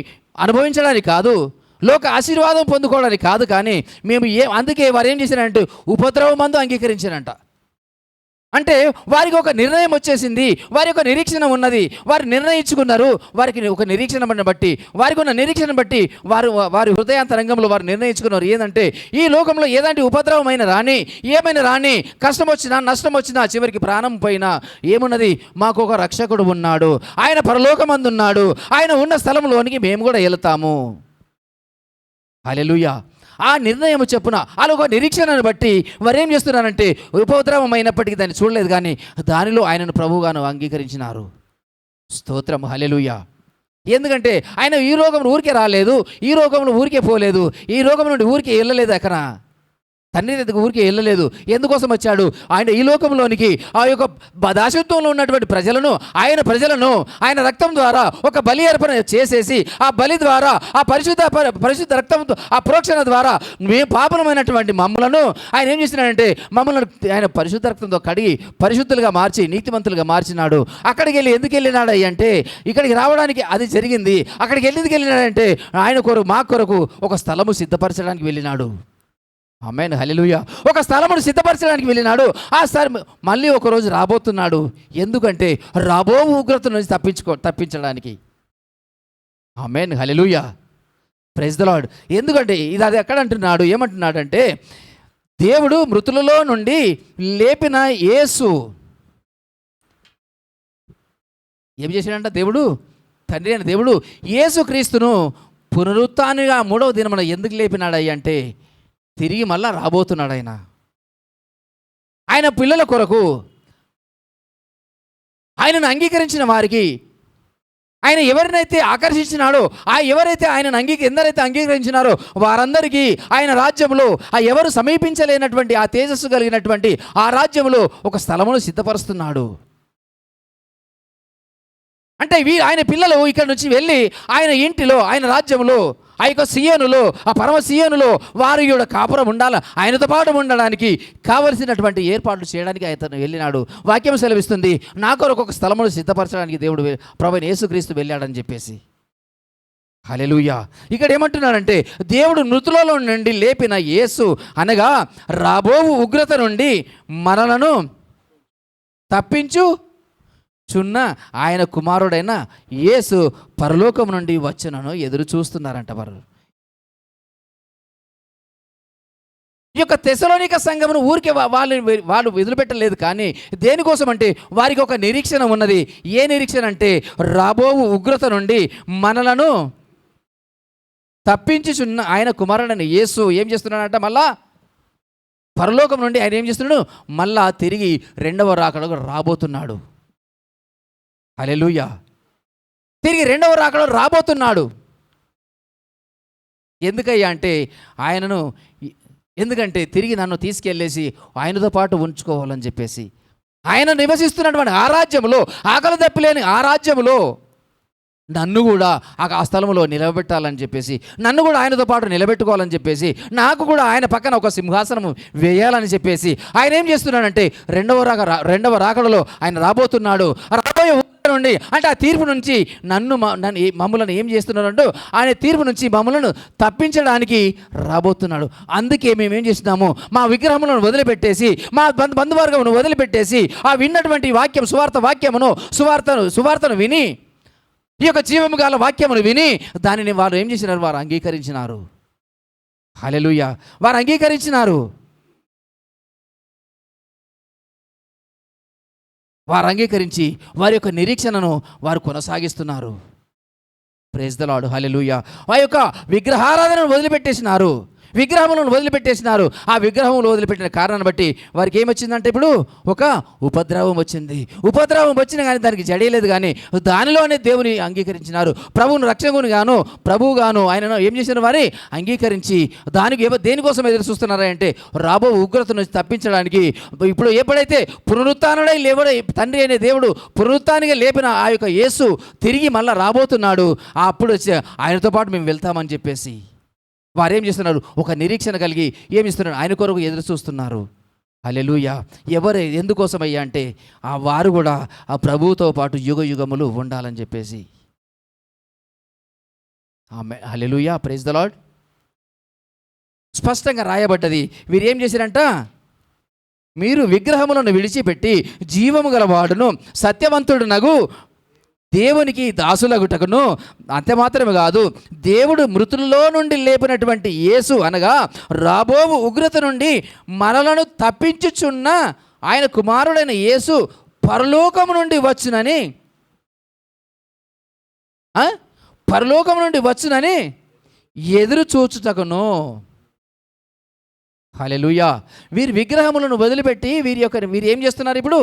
అనుభవించడానికి కాదు, లోక ఆశీర్వాదం పొందుకోవడానికి కాదు, కానీ అందుకే వారు ఏం చేశారంటే ఉపద్రవం మందు అంగీకరించారంట. అంటే వారికి ఒక నిర్ణయం వచ్చేసింది, వారి యొక్క నిరీక్షణ ఉన్నది, వారు నిర్ణయించుకున్నారు. వారికి ఒక నిరీక్షణ బట్టి, వారికి ఉన్న నిరీక్షణ బట్టి వారి హృదయాంతరంగంలో వారు నిర్ణయించుకున్నారు ఏంటంటే ఈ లోకంలో ఏదంటే ఉపద్రవమైన రాని, ఏమైనా రాని, కష్టం వచ్చినా నష్టం వచ్చినా చివరికి ప్రాణం పోయినా ఏమున్నది, మాకు ఒక రక్షకుడు ఉన్నాడు, ఆయన పరలోకమందు ఉన్నాడు, ఆయన ఉన్న స్థలంలోనికి మేము కూడా వెళతాము. హల్లెలూయా. ఆ నిర్ణయం చెప్పున అలా ఒక నిరీక్షణను బట్టి వారు ఏం చేస్తున్నారంటే ఉపద్రవం అయినప్పటికీ దాన్ని చూడలేదు, కానీ దానిలో ఆయనను ప్రభువుగాను అంగీకరించినారు. స్తోత్రం, హల్లెలూయా. ఎందుకంటే ఆయన ఈ రోగం ఊరికే రాలేదు, ఈ రోగంలో ఊరికే పోలేదు, ఈ రోగం నుండి ఊరికే వెళ్ళలేదు, అక్కడ తండ్రి దగ్గర ఊరికే వెళ్ళలేదు. ఎందుకోసం వచ్చాడు? ఆయన ఈ లోకంలోనికి ఆ యొక్క దాసత్వంలో ఉన్నటువంటి ప్రజలను ఆయన రక్తం ద్వారా ఒక బలి అర్పణ చేసేసి, ఆ బలి ద్వారా ఆ పరిశుద్ధ రక్తంతో ఆ ప్రోక్షణ ద్వారా మేము పాపనమైనటువంటి మమ్మలను ఆయన ఏం చేసినాడంటే మమ్మల్ని ఆయన పరిశుద్ధ రక్తంతో కడిగి పరిశుద్ధులుగా మార్చి నీతిమంతులుగా మార్చినాడు. అక్కడికి వెళ్ళి ఎందుకు వెళ్ళినాడు అంటే ఇక్కడికి రావడానికి అది జరిగింది. అక్కడికి ఎందుకు వెళ్ళినాడంటే ఆయన మా కొరకు ఒక స్థలము సిద్ధపరచడానికి వెళ్ళినాడు. ఆమేన్, హల్లెలూయా. ఒక స్థలమును సిద్ధపరచడానికి వెళ్ళినాడు. ఆ స్థలం మళ్ళీ ఒకరోజు రాబోతున్నాడు. ఎందుకంటే రాబో ఉగ్రత నుంచి తప్పించడానికి. ఆమేన్, హల్లెలూయా. Praise the Lord. ఎందుకంటే అది ఎక్కడ అంటున్నాడు, ఏమంటున్నాడంటే దేవుడు మృతులలో నుండి లేపిన యేసు ఏం చేశాడంట? దేవుడు, తండ్రి అయిన దేవుడు యేసు క్రీస్తును పునరుత్థానిగా 3వ దినమున ఎందుకు లేపినాడు అంటే తిరిగి మళ్ళా రాబోతున్నాడు. ఆయన పిల్లల కొరకు, ఆయనను అంగీకరించిన వారికి, ఆయన ఎవరినైతే ఆకర్షించినాడో ఎవరైతే ఆయనను ఎందరైతే అంగీకరించినారో వారందరికీ ఆయన రాజ్యంలో ఎవరు సమీపించలేనటువంటి ఆ తేజస్సు కలిగినటువంటి ఆ రాజ్యంలో ఒక స్థలమును సిద్ధపరుస్తున్నాడు. అంటే ఆయన పిల్లలు ఇక్కడ నుంచి వెళ్ళి ఆయన ఇంటిలో, ఆయన రాజ్యంలో, ఆ యొక్క సియోనులో, ఆ పరమ సియోనులో వారి యొక్క కాపురం ఉండాలి, ఆయనతో పాటు ఉండడానికి కావలసినటువంటి ఏర్పాట్లు చేయడానికి అతను వెళ్ళినాడు. వాక్యం సెలవిస్తుంది, నా కొరకు ఒక స్థలమును సిద్ధపరచడానికి దేవుడు ప్రభువైన యేసుక్రీస్తు వెళ్ళాడని చెప్పేసి. హల్లెలూయా. ఇక్కడ ఏమంటున్నాడంటే దేవుడు మృతులలో నుండి లేపిన యేసు అనగా రాబోవు ఉగ్రత నుండి మనలను తప్పించుచున్న ఆయన కుమారుడైన యేసు పరలోకం నుండి వచ్చునను ఎదురు చూస్తున్నారంట వారు. ఈ యొక్క తెసలోనిక సంఘమును ఊరికే వాళ్ళు వదిలిపెట్టలేదు, కానీ దేనికోసం అంటే వారికి ఒక నిరీక్షణ ఉన్నది. ఏ నిరీక్షణ అంటే రాబోవు ఉగ్రత నుండి మనలను తప్పించుచున్న ఆయన కుమారుడైన యేసు ఏం చేస్తున్నాడంట, మళ్ళా పరలోకం నుండి ఆయన ఏం చేస్తున్నాడు, మళ్ళా తిరిగి 2వ రాకడకు రాబోతున్నాడు. హల్లెలూయా. తిరిగి 2వ రాకడకు రాబోతున్నాడు. ఎందుకయ్యా అంటే ఎందుకంటే తిరిగి నన్ను తీసుకెళ్ళేసి ఆయనతో పాటు ఉంచుకోవాలని చెప్పేసి, ఆయన నివసిస్తున్నటువంటి ఆ రాజ్యంలో, ఆకలి తప్పిలేని ఆ రాజ్యంలో నన్ను కూడా ఆ స్థలంలో నిలబెట్టాలని చెప్పేసి, నన్ను కూడా ఆయనతో పాటు నిలబెట్టుకోవాలని చెప్పేసి, నాకు కూడా ఆయన పక్కన ఒక సింహాసనం వేయాలని చెప్పేసి ఆయన ఏం చేస్తున్నాడంటే 2వ రాకడలో ఆయన రాబోతున్నాడు. రాబోయే నుండి అంటే ఆ తీర్పు నుంచి మమ్మల్ని ఏం చేస్తున్నారంటూ ఆయన తీర్పు నుంచి మమ్మల్ని తప్పించడానికి రాబోతున్నాడు. అందుకే మేమేం చేస్తున్నాము, మా విగ్రహములను వదిలిపెట్టేసి, మా బంధువర్గమును వదిలిపెట్టేసి, ఆ విన్నటువంటి వాక్యం సువార్తను విని, ఈ యొక్క జీవము గల వాక్యమును విని దానిని వారు ఏం చేసినారు, వారు అంగీకరించినారు. హల్లెలూయా, వారు అంగీకరించినారు. వారు అంగీకరించి వారి యొక్క నిరీక్షణను వారు కొనసాగిస్తున్నారు. ప్రైజ్ ద లార్డ్, హల్లెలూయా. వారి యొక్క విగ్రహారాధనను వదిలిపెట్టేసినారు, విగ్రహములను వదిలిపెట్టేసినారు. ఆ విగ్రహములు వదిలిపెట్టిన కారణాన్ని బట్టి వారికి ఏమొచ్చిందంటే ఇప్పుడు ఒక ఉపద్రవం వచ్చింది. ఉపద్రవం వచ్చినా కానీ దానికి జడేయలేదు, కానీ దానిలోనే దేవుని అంగీకరించినారు. ప్రభువును రక్షకుని గాను ప్రభువు గాను ఆయనను ఏం చేసిన వారి అంగీకరించి దేనికోసం ఎదురు చూస్తున్నారా అంటే రాబో ఉగ్రత నుంచి తప్పించడానికి. ఇప్పుడు ఎప్పుడైతే పునరుత్థానుడై లేవడ తండ్రి అనే దేవుడు పునరుత్థానిగా లేపిన ఆ యొక్క యేసు తిరిగి మళ్ళీ రాబోతున్నాడు, అప్పుడు ఆయనతో పాటు మేము వెళ్తామని చెప్పేసి వారేం చేస్తున్నారు, ఒక నిరీక్షణ కలిగి ఏమి ఇస్తున్నారు, ఆయన కొరకు ఎదురు చూస్తున్నారు. హల్లెలూయా. ఎందుకోసమయ్యా అంటే వారు కూడా ఆ ప్రభువుతో పాటు యుగ యుగములు ఉండాలని చెప్పేసి. ఆమేన్, హల్లెలూయా, ప్రైజ్ ద లార్డ్. స్పష్టంగా రాయబడ్డది. వీరు ఏం చేశారంట, మీరు విగ్రహములను విడిచిపెట్టి జీవము గలవాడును సత్యవంతుడునగు దేవునికి దాసులగుటకును, అంతే మాత్రమే కాదు, దేవుడు మృతుల్లో నుండి లేపినటువంటి యేసు అనగా రాబోవు ఉగ్రత నుండి మనలను తప్పించుచున్న ఆయన కుమారుడైన యేసు పరలోకము నుండి వచ్చునని ఎదురు చూచుటకును. హల్లెలూయా. వీరి విగ్రహములను వదిలిపెట్టి వీరు ఏం చేస్తున్నారు, ఇప్పుడు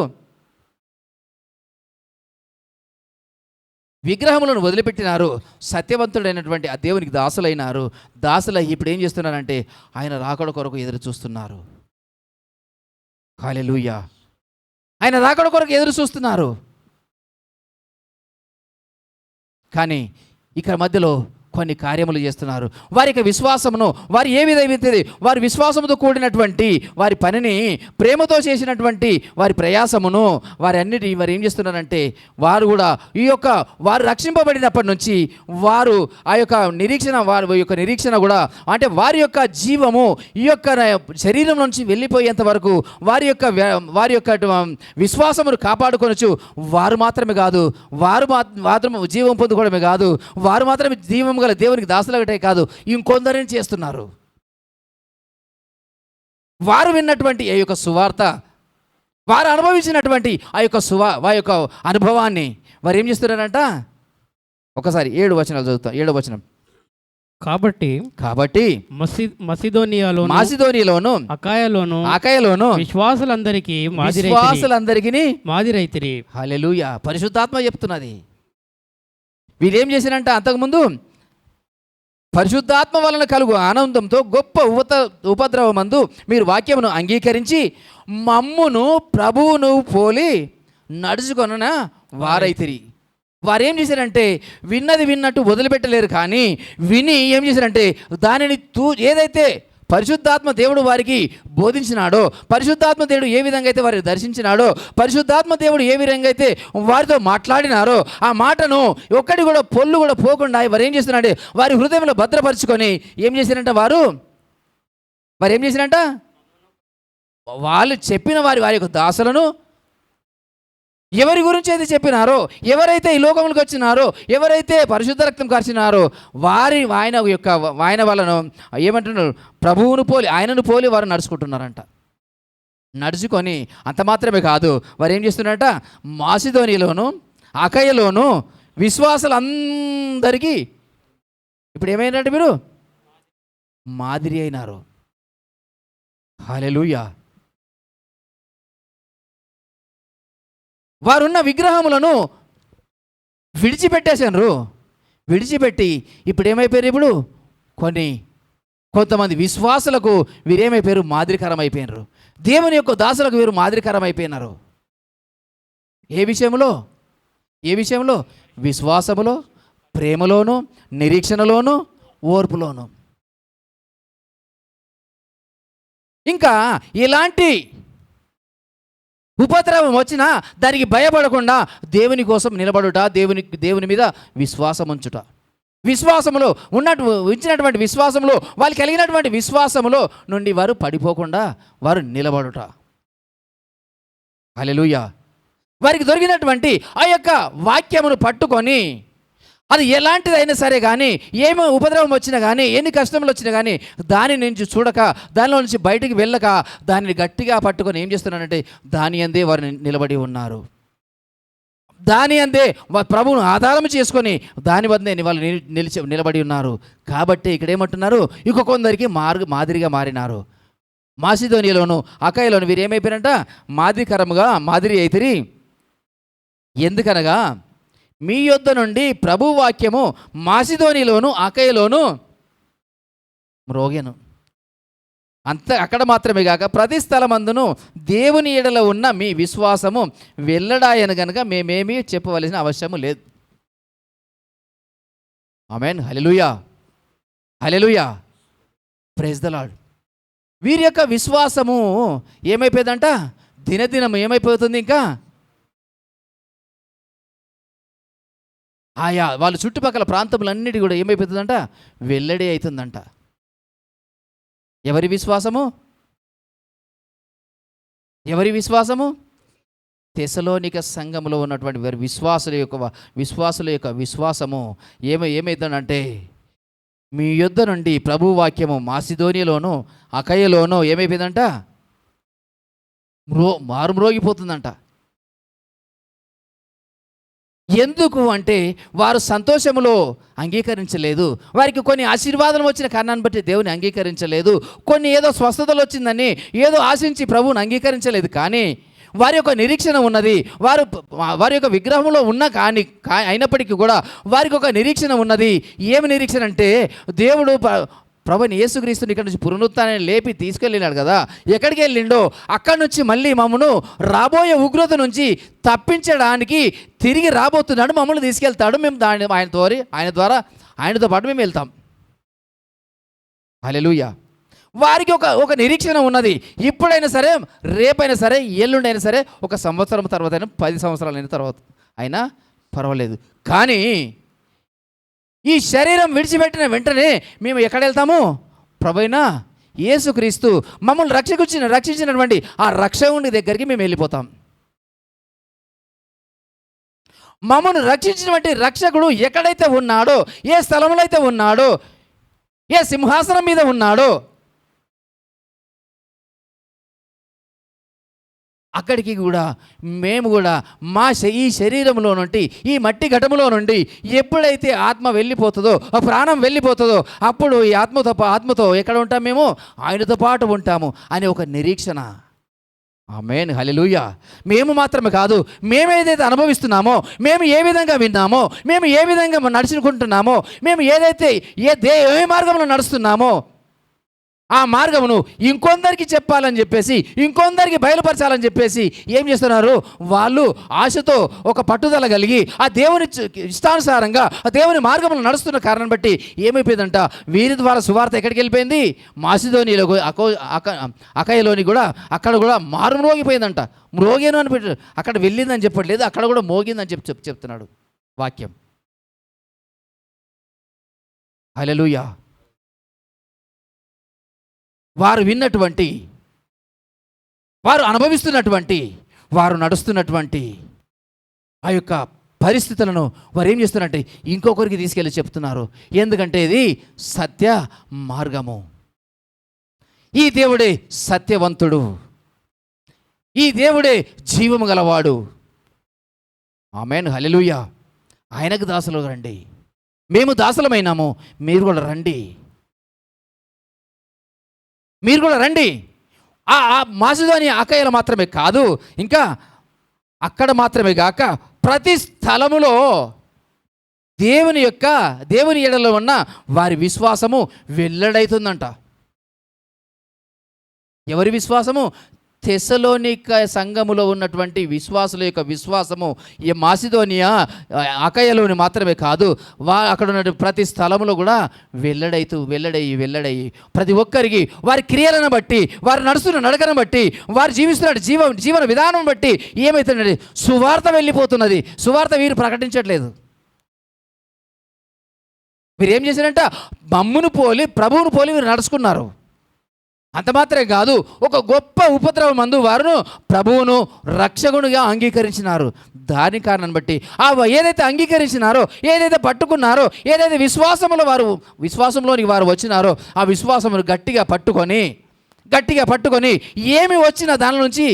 విగ్రహములను వదిలిపెట్టినారు, సత్యవంతుడైనటువంటి ఆ దేవునికి దాసులైనారు. దాసులై ఇప్పుడు ఏం చేస్తున్నారంటే ఆయన రాకడ కొరకు ఎదురు చూస్తున్నారు. హల్లెలూయా. ఆయన రాకడ కొరకు ఎదురు చూస్తున్నారు. కానీ ఇక్కడ మధ్యలో కొన్ని కార్యములు చేస్తున్నారు. వారి యొక్క విశ్వాసమును వారు ఏ విధమైతే వారి విశ్వాసముతో కూడినటువంటి వారి పనిని ప్రేమతో చేసినటువంటి వారి ప్రయాసమును వారు ఏం చేస్తున్నారంటే వారు కూడా వారు రక్షింపబడినప్పటి నుంచి వారు ఆ యొక్క నిరీక్షణ కూడా అంటే వారి యొక్క జీవము ఈ యొక్క శరీరం నుంచి వెళ్ళిపోయేంత వరకు వారి యొక్క విశ్వాసమును కాపాడుకొనొచ్చు. వారు మాత్రమే కాదు, వారు మాత్రం జీవం పొందుకోవడమే కాదు, వారు మాత్రమే జీవం దేవునికి దాసులగటే కాదు, ఇంకొందరిని చేస్తున్నారు. వారు విన్నటువంటి ఈ యొక్క సువార్త, వారు అనుభవించినటువంటి వారి యొక్క అనుభవాన్ని వారు ఏం చేస్తున్నారంట, ఒకసారి 7 వచనాలు చదువుతాం. 7వ వచనం. కాబట్టి మాసిదోనియాలోను అకాయలోను విశ్వాసులందరికీ మాదిరైతిరి. హల్లెలూయా. పరిశుద్ధాత్మ చెప్తున్నది. వీరేం చేశారంట, అంతకుముందు పరిశుద్ధాత్మ వలన కలుగు ఆనందంతో గొప్ప ఉపద్రవమందు మీరు వాక్యమును అంగీకరించి మమ్మును ప్రభువును పోలి నడుచుకొన వారైతిరి. వారేం చేశారంటే విన్నట్టు వదిలిపెట్టలేరు, కానీ విని ఏం చేశారంటే దానిని ఏదైతే పరిశుద్ధాత్మ దేవుడు వారికి బోధించినాడో, పరిశుద్ధాత్మ దేవుడు ఏ విధంగా అయితే వారిని దర్శించినాడో, పరిశుద్ధాత్మ దేవుడు ఏ విధంగా అయితే వారితో మాట్లాడినారో ఆ మాటను ఒక్కటి కూడా పొల్లు కూడా పోకుండా వారు ఏం చేస్తున్నారంటే వారి హృదయంలో భద్రపరుచుకొని ఏం చేశారంట, వారు ఏం చేశారంట, వాళ్ళు చెప్పిన వారి యొక్క దాసులను ఎవరి గురించి అయితే చెప్పినారో, ఎవరైతే ఈ లోకములకు వచ్చినారో, ఎవరైతే పరిశుద్ధ రక్తం కార్చినారో ఆయన వాళ్ళను ఏమంటున్నారు, ప్రభువును పోలి ఆయనను పోలి వారు నడుచుకుంటున్నారంట. నడుచుకొని అంత మాత్రమే కాదు, వారు ఏం చేస్తున్నారంట, మాసిదోనిలోను అకయలోను విశ్వాసులందరికీ ఇప్పుడు ఏమైందంటే మీరు మాదిరి అయినారు. హల్లెలూయా. వారున్న విగ్రహములను విడిచిపెట్టి ఇప్పుడు ఏమైపోయారు, ఇప్పుడు కొంతమంది విశ్వాసులకు వీరేమైపోయారు, మాదిరికరం అయిపోయినారు. దేవుని యొక్క దాసులకు వీరు మాదిరికరం అయిపోయినారు. ఏ విషయంలో విశ్వాసములో, ప్రేమలోను, నిరీక్షణలోను, ఓర్పులోను. ఇంకా ఇలాంటి ఉపద్రవం వచ్చినా దానికి భయపడకుండా దేవుని కోసం నిలబడుట, దేవుని మీద విశ్వాసం ఉంచుట, విశ్వాసములో ఉంచినటువంటి విశ్వాసంలో వాళ్ళు కలిగినటువంటి విశ్వాసములో నుండి వారు పడిపోకుండా వారు నిలబడుట. హల్లెలూయా. వారికి దొరికినటువంటి ఆ యొక్క వాక్యమును పట్టుకొని అది ఎలాంటిదైనా సరే కానీ, ఏమి ఉపద్రవం వచ్చినా కానీ, ఎన్ని కష్టములు వచ్చినా కానీ దాని నుంచి చూడక, దానిలో నుంచి బయటికి వెళ్ళక దానిని గట్టిగా పట్టుకొని ఏం చేస్తున్నారంటే దాని అందే వారు నిలబడి ఉన్నారు. దాని అందే ప్రభువును ఆధారం చేసుకొని దాని వద్దే వాళ్ళు నిలబడి ఉన్నారు. కాబట్టి ఇక్కడ ఏమంటున్నారు, ఇంకో కొందరికి మాదిరిగా మారినారు. మాసిదోనియలోను అకాయలోను వీరు ఏమైపోయారంట, మాదిరి అయితిరి. ఎందుకనగా మీ యొద్ద నుండి ప్రభు వాక్యము మాసిదోనిలోను అకాయలోను మ్రోగెను. అక్కడ మాత్రమే కాక ప్రతి స్థలమందును దేవుని ఎడల ఉన్న మీ విశ్వాసము వెల్లడాయను గనుక మేమేమీ చెప్పవలసిన అవసరము లేదు. ఆమేన్. హల్లెలూయా, హల్లెలూయా, ప్రైజ్ ద లార్డ్. వీరి యొక్క విశ్వాసము ఏమైపోయిందంట, దినదినం ఏమైపోతుంది, ఇంకా ఆయా వాళ్ళ చుట్టుపక్కల ప్రాంతములన్నిటి కూడా ఏమైపోతుందంట, వెల్లడి అవుతుందంట. ఎవరి విశ్వాసము, ఎవరి విశ్వాసము? తెసలోనిక సంఘములో ఉన్నటువంటి వారి విశ్వాసుల యొక్క విశ్వాసము ఏమైతుందంటే మీ యొద్ద నుండి ప్రభు వాక్యము మాసిదోనియలోను అకయలోను ఏమైపోయిందంట, మారుమ్రోగిపోతుందంట. ఎందుకు అంటే వారు సంతోషములో అంగీకరించలేదు. వారికి కొన్ని ఆశీర్వాదాలు వచ్చిన కారణాన్ని బట్టి దేవుని అంగీకరించలేదు. కొన్ని ఏదో స్వస్థతలు వచ్చిందని ఏదో ఆశించి ప్రభువుని అంగీకరించలేదు. కానీ వారి యొక్క నిరీక్షణ ఉన్నది. వారి యొక్క విగ్రహంలో ఉన్న అయినప్పటికీ కూడా వారికి ఒక నిరీక్షణ ఉన్నది. ఏమి నిరీక్షణ అంటే, దేవుడు ప్రభుని యేసుక్రీస్తుని ఇక్కడ నుంచి పునరుత్థానాన్ని లేపి తీసుకెళ్ళినాడు కదా, ఎక్కడికి వెళ్ళిండో అక్కడి నుంచి మళ్ళీ మమ్మను రాబోయే ఉగ్రత నుంచి తప్పించడానికి తిరిగి రాబోతున్నాడు, మమ్మల్ని తీసుకెళ్తాడు. మేము ఆయన ద్వారా ఆయనతో పాటు మేము వెళ్తాం. హల్లెలూయా. వారికి ఒక నిరీక్షణ ఉన్నది. ఇప్పుడైనా సరే, రేపైనా సరే, ఎల్లుండైనా సరే, ఒక సంవత్సరం తర్వాత అయినా 10 సంవత్సరాలైన తర్వాత అయినా పర్వాలేదు. కానీ ఈ శరీరం విడిచిపెట్టిన వెంటనే మేము ఎక్కడ వెళ్తాము? ప్రభువైన యేసుక్రీస్తు మమ్మల్ని రక్షించినటువంటి ఆ రక్షకుని దగ్గరికి మేము వెళ్ళిపోతాం. మమ్మల్ని రక్షించినటువంటి రక్షకుడు ఎక్కడైతే ఉన్నాడో, ఏ స్థలంలో అయితే ఉన్నాడో, ఏ సింహాసనం మీద ఉన్నాడో అక్కడికి కూడా మేము కూడా ఈ శరీరంలో నుండి, ఈ మట్టి ఘటములో నుండి ఎప్పుడైతే ఆత్మ వెళ్ళిపోతుందో, ఆ ప్రాణం వెళ్ళిపోతుందో, అప్పుడు ఈ ఆత్మతో ఎక్కడ ఉంటాం? మేము ఆయనతో పాటు ఉంటాము అనే ఒక నిరీక్షణ. ఆమేన్. హల్లెలూయా. మేము మాత్రమే కాదు, మేము ఏదైతే అనుభవిస్తున్నామో, మేము ఏ విధంగా విన్నామో, మేము ఏ విధంగా నడుచుకుంటున్నామో, మేము ఏదైతే ఏ మార్గంలో నడుస్తున్నామో ఆ మార్గమును ఇంకొందరికి చెప్పాలని చెప్పేసి, ఇంకొందరికి బయలుపరచాలని చెప్పేసి ఏం చేస్తున్నారు? వాళ్ళు ఆశతో ఒక పట్టుదల కలిగి ఆ దేవుని ఇష్టానుసారంగా ఆ దేవుని మార్గంలో నడుస్తున్న కారణం బట్టి ఏమైపోయిందంట, వీరి ద్వారా సువార్త ఎక్కడికి వెళ్ళిపోయింది? మాసిదోనిలో అకయలోని కూడా అక్కడ కూడా మారుమ్రోగిపోయిందంట. మ్రోగేను అని పెట్టి అక్కడ వెళ్ళిందని చెప్పట్లేదు, అక్కడ కూడా మోగిందని చెప్తున్నాడు వాక్యం. హల్లెలూయా. వారు విన్నటువంటి, వారు అనుభవిస్తున్నటువంటి, వారు నడుస్తున్నటువంటి ఆ యొక్క పరిస్థితులను వారు ఏం చేస్తున్నారంటే ఇంకొకరికి తీసుకెళ్ళి చెప్తున్నారు. ఎందుకంటే ఇది సత్య మార్గము. ఈ దేవుడే సత్యవంతుడు, ఈ దేవుడే జీవము గలవాడు. ఆమేన్. హల్లెలూయా. ఆయనకు దాసులు రండి. మేము దాసులమైనాము, మీరు కూడా రండి, మీరు కూడా రండి. ఆ మాసిదోనియ అకయలు మాత్రమే కాదు, ఇంకా అక్కడ మాత్రమే కాక ప్రతి స్థలములో దేవుని ఎడలో ఉన్న వారి విశ్వాసము వెల్లడైతుందంట. ఎవరి విశ్వాసము? తెస్సలోనిక సంఘములో ఉన్నటువంటి విశ్వాసుల యొక్క విశ్వాసము ఈ మాసిదోనియా అకయలోని మాత్రమే కాదు, అక్కడ ఉన్న ప్రతి స్థలంలో కూడా వెల్లడయ్యి ప్రతి ఒక్కరికి వారి క్రియలను బట్టి, వారు నడుస్తున్న నడకను బట్టి, వారు జీవిస్తున్న జీవన విధానం బట్టి ఏమవుతుందండి, సువార్త వెళ్ళిపోతున్నది. సువార్త వీరు ప్రకటించట్లేదు. వీరు ఏం చేశారంట, మమ్మును పోలి ప్రభువును పోలి వీరు నడుచుకున్నారు. అంత మాత్రమే కాదు, ఒక గొప్ప ఉపద్రవం మందు వారును ప్రభువును రక్షకునిగా అంగీకరించినారు. దాని కారణం బట్టి ఏదైతే అంగీకరించినారో, ఏదైతే పట్టుకున్నారో, ఏదైతే విశ్వాసంలోనికి వారు వచ్చినారో ఆ విశ్వాసమును గట్టిగా పట్టుకొని ఏమి వచ్చినా దాని నుంచి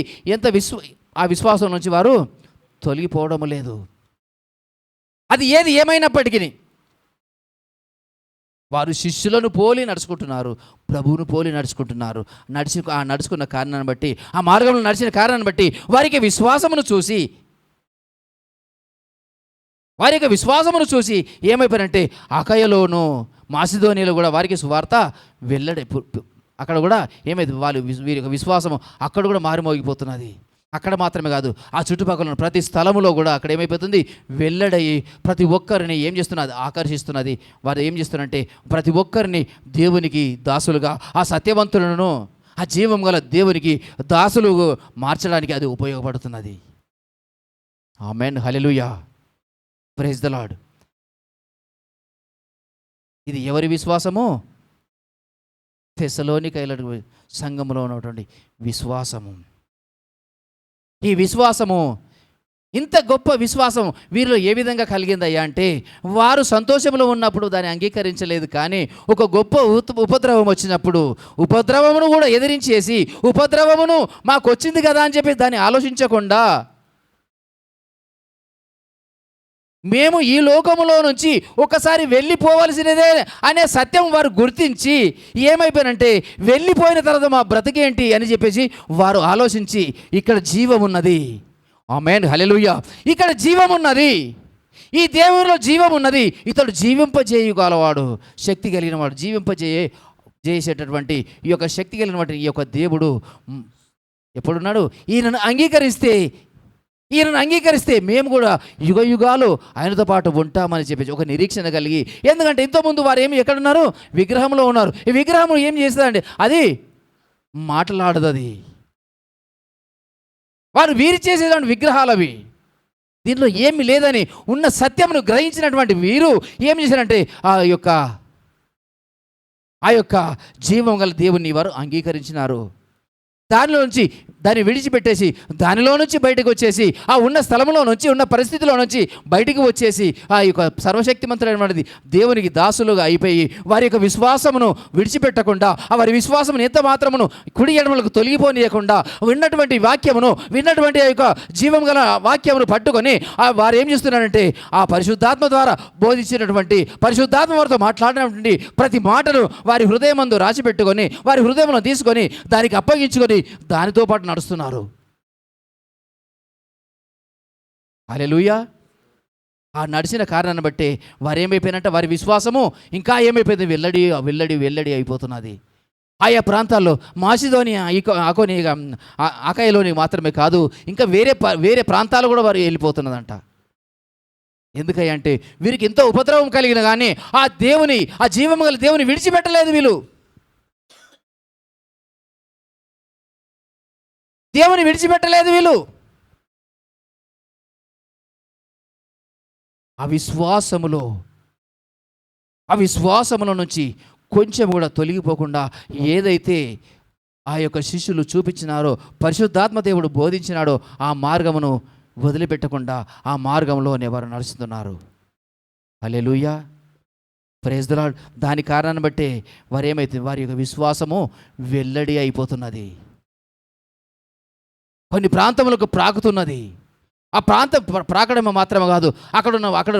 ఆ విశ్వాసం నుంచి వారు తొలగిపోవడం లేదు. అది ఏమైనప్పటికీ వారు శిష్యులను పోలి నడుచుకుంటున్నారు, ప్రభువును పోలి నడుచుకుంటున్నారు. నడుచుకున్న కారణాన్ని బట్టి, ఆ మార్గంలో నడిచిన కారణాన్ని బట్టి వారి యొక్క విశ్వాసమును చూసి ఏమైపోయారంటే అకయలోను మాసిదోనియాలో కూడా వారికి సువార్త అక్కడ కూడా ఏమైంది, వీరి యొక్క విశ్వాసము అక్కడ కూడా మారుమోగిపోతున్నది. అక్కడ మాత్రమే కాదు, ఆ చుట్టుపక్కల ఉన్న ప్రతి స్థలములో కూడా అక్కడ ఏమైపోతుంది, వెల్లడయ్యి ప్రతి ఒక్కరిని ఏం చేస్తున్నది, ఆకర్షిస్తున్నది. వారు ఏం చేస్తున్నారంటే ప్రతి ఒక్కరిని దేవునికి దాసులుగా, ఆ సత్యవంతులను, ఆ జీవం గల దేవునికి దాసులు మార్చడానికి అది ఉపయోగపడుతున్నది. ఆమేన్, హల్లెలూయా, ప్రైజ్ ద లార్డ్. ఇది ఎవరి విశ్వాసము? తెస్సలోనికైల సంఘములో ఉన్నటువంటి విశ్వాసము. ఈ విశ్వాసము, ఇంత గొప్ప విశ్వాసం వీరిలో ఏ విధంగా కలిగిందయ్యా అంటే, వారు సంతోషంలో ఉన్నప్పుడు దాన్ని అంగీకరించలేదు. కానీ ఒక గొప్ప ఉపద్రవం వచ్చినప్పుడు ఉపద్రవమును కూడా ఎదిరించేసి, ఉపద్రవమును మాకు వచ్చింది కదా అని చెప్పి దాన్ని ఆలోచించకుండా, మేము ఈ లోకములో నుంచి ఒకసారి వెళ్ళిపోవలసినదే అనే సత్యం వారు గుర్తించి ఏమైపోయినంటే, వెళ్ళిపోయిన తర్వాత మా బ్రతికేంటి అని చెప్పేసి వారు ఆలోచించి, ఇక్కడ జీవం ఉన్నది. ఆమేన్, హల్లెలూయా. ఇక్కడ జీవం ఉన్నది, ఈ దేవునిలో జీవం ఉన్నది. ఇతడు జీవింపజేయగలవాడు, శక్తి కలిగిన వాడు, జీవింపజేసేటటువంటి ఈ యొక్క శక్తి కలిగినటువంటి ఈ యొక్క దేవుడు ఎప్పుడున్నాడు? ఈయనను అంగీకరిస్తే మేము కూడా యుగాలు ఆయనతో పాటు ఉంటామని చెప్పేసి ఒక నిరీక్షణ కలిగి, ఎందుకంటే ఇంతకుముందు వారు ఎక్కడున్నారు? విగ్రహంలో ఉన్నారు. ఈ విగ్రహం ఏం చేస్తుందండి? అది మాట్లాడదు. అది వారు వీరు చేసేటువంటి విగ్రహాలు అవి, దీనిలో ఏమి లేదని ఉన్న సత్యమును గ్రహించినటువంటి వీరు ఏం చేశారంటే ఆ యొక్క జీవం గల దేవుణ్ణి వారు అంగీకరించినారు. దాన్ని విడిచిపెట్టేసి దానిలో నుంచి బయటకు వచ్చేసి, ఆ ఉన్న స్థలంలో నుంచి, ఉన్న పరిస్థితిలో నుంచి బయటికి వచ్చేసి ఆ యొక్క సర్వశక్తిమంతుడైనటువంటి దేవునికి దాసులుగా అయిపోయి వారి యొక్క విశ్వాసమును విడిచిపెట్టకుండా, ఆ వారి విశ్వాసమును ఎంత మాత్రమును కుడి ఎడమలకు తొలగిపోనీయకుండా విన్నటువంటి ఆ యొక్క జీవం గల వాక్యమును పట్టుకొని వారు ఏం చేస్తున్నారంటే, ఆ పరిశుద్ధాత్మ ద్వారా బోధించినటువంటి, పరిశుద్ధాత్మ వారితో మాట్లాడినటువంటి ప్రతి మాటను వారి హృదయమందు రాసిపెట్టుకొని, వారి హృదయంలో తీసుకొని దానికి అప్పగించుకొని దానితో పాటు నడుస్తున్నారు. హల్లెలూయా. ఆ నడిచిన కారణాన్ని బట్టి వారు ఏమైపోయినట్టే, వారి విశ్వాసము ఇంకా ఏమైపోయింది, వెల్లడి అయిపోతున్నది. ఆయా ప్రాంతాల్లో మాసిదోనియా, అకయలోని మాత్రమే కాదు, ఇంకా వేరే ప్రాంతాలు కూడా వారు వెళ్ళిపోతున్నదంట. ఎందుకంటే వీరికి ఎంతో ఉపద్రవం కలిగిన కానీ ఆ జీవము గల దేవుని విడిచిపెట్టలేదు. దేవుని విడిచిపెట్టలేదు వీళ్ళు. ఆ విశ్వాసములో నుంచి కొంచెం కూడా తొలగిపోకుండా ఏదైతే ఆ యొక్క శిష్యులు చూపించినారో, పరిశుద్ధాత్మ దేవుడు బోధించినాడో ఆ మార్గమును వదిలిపెట్టకుండా ఆ మార్గంలోనే వారు నడుస్తున్నారు. హల్లెలూయా, ప్రైజ్ ది లార్డ్. దాని కారణాన్ని బట్టి వారు ఏమైతే, వారి యొక్క విశ్వాసము వెల్లడి అయిపోతున్నది. కొన్ని ప్రాంతములకు ప్రాకుతున్నది. ఆ ప్రాకడం మాత్రమే కాదు, అక్కడ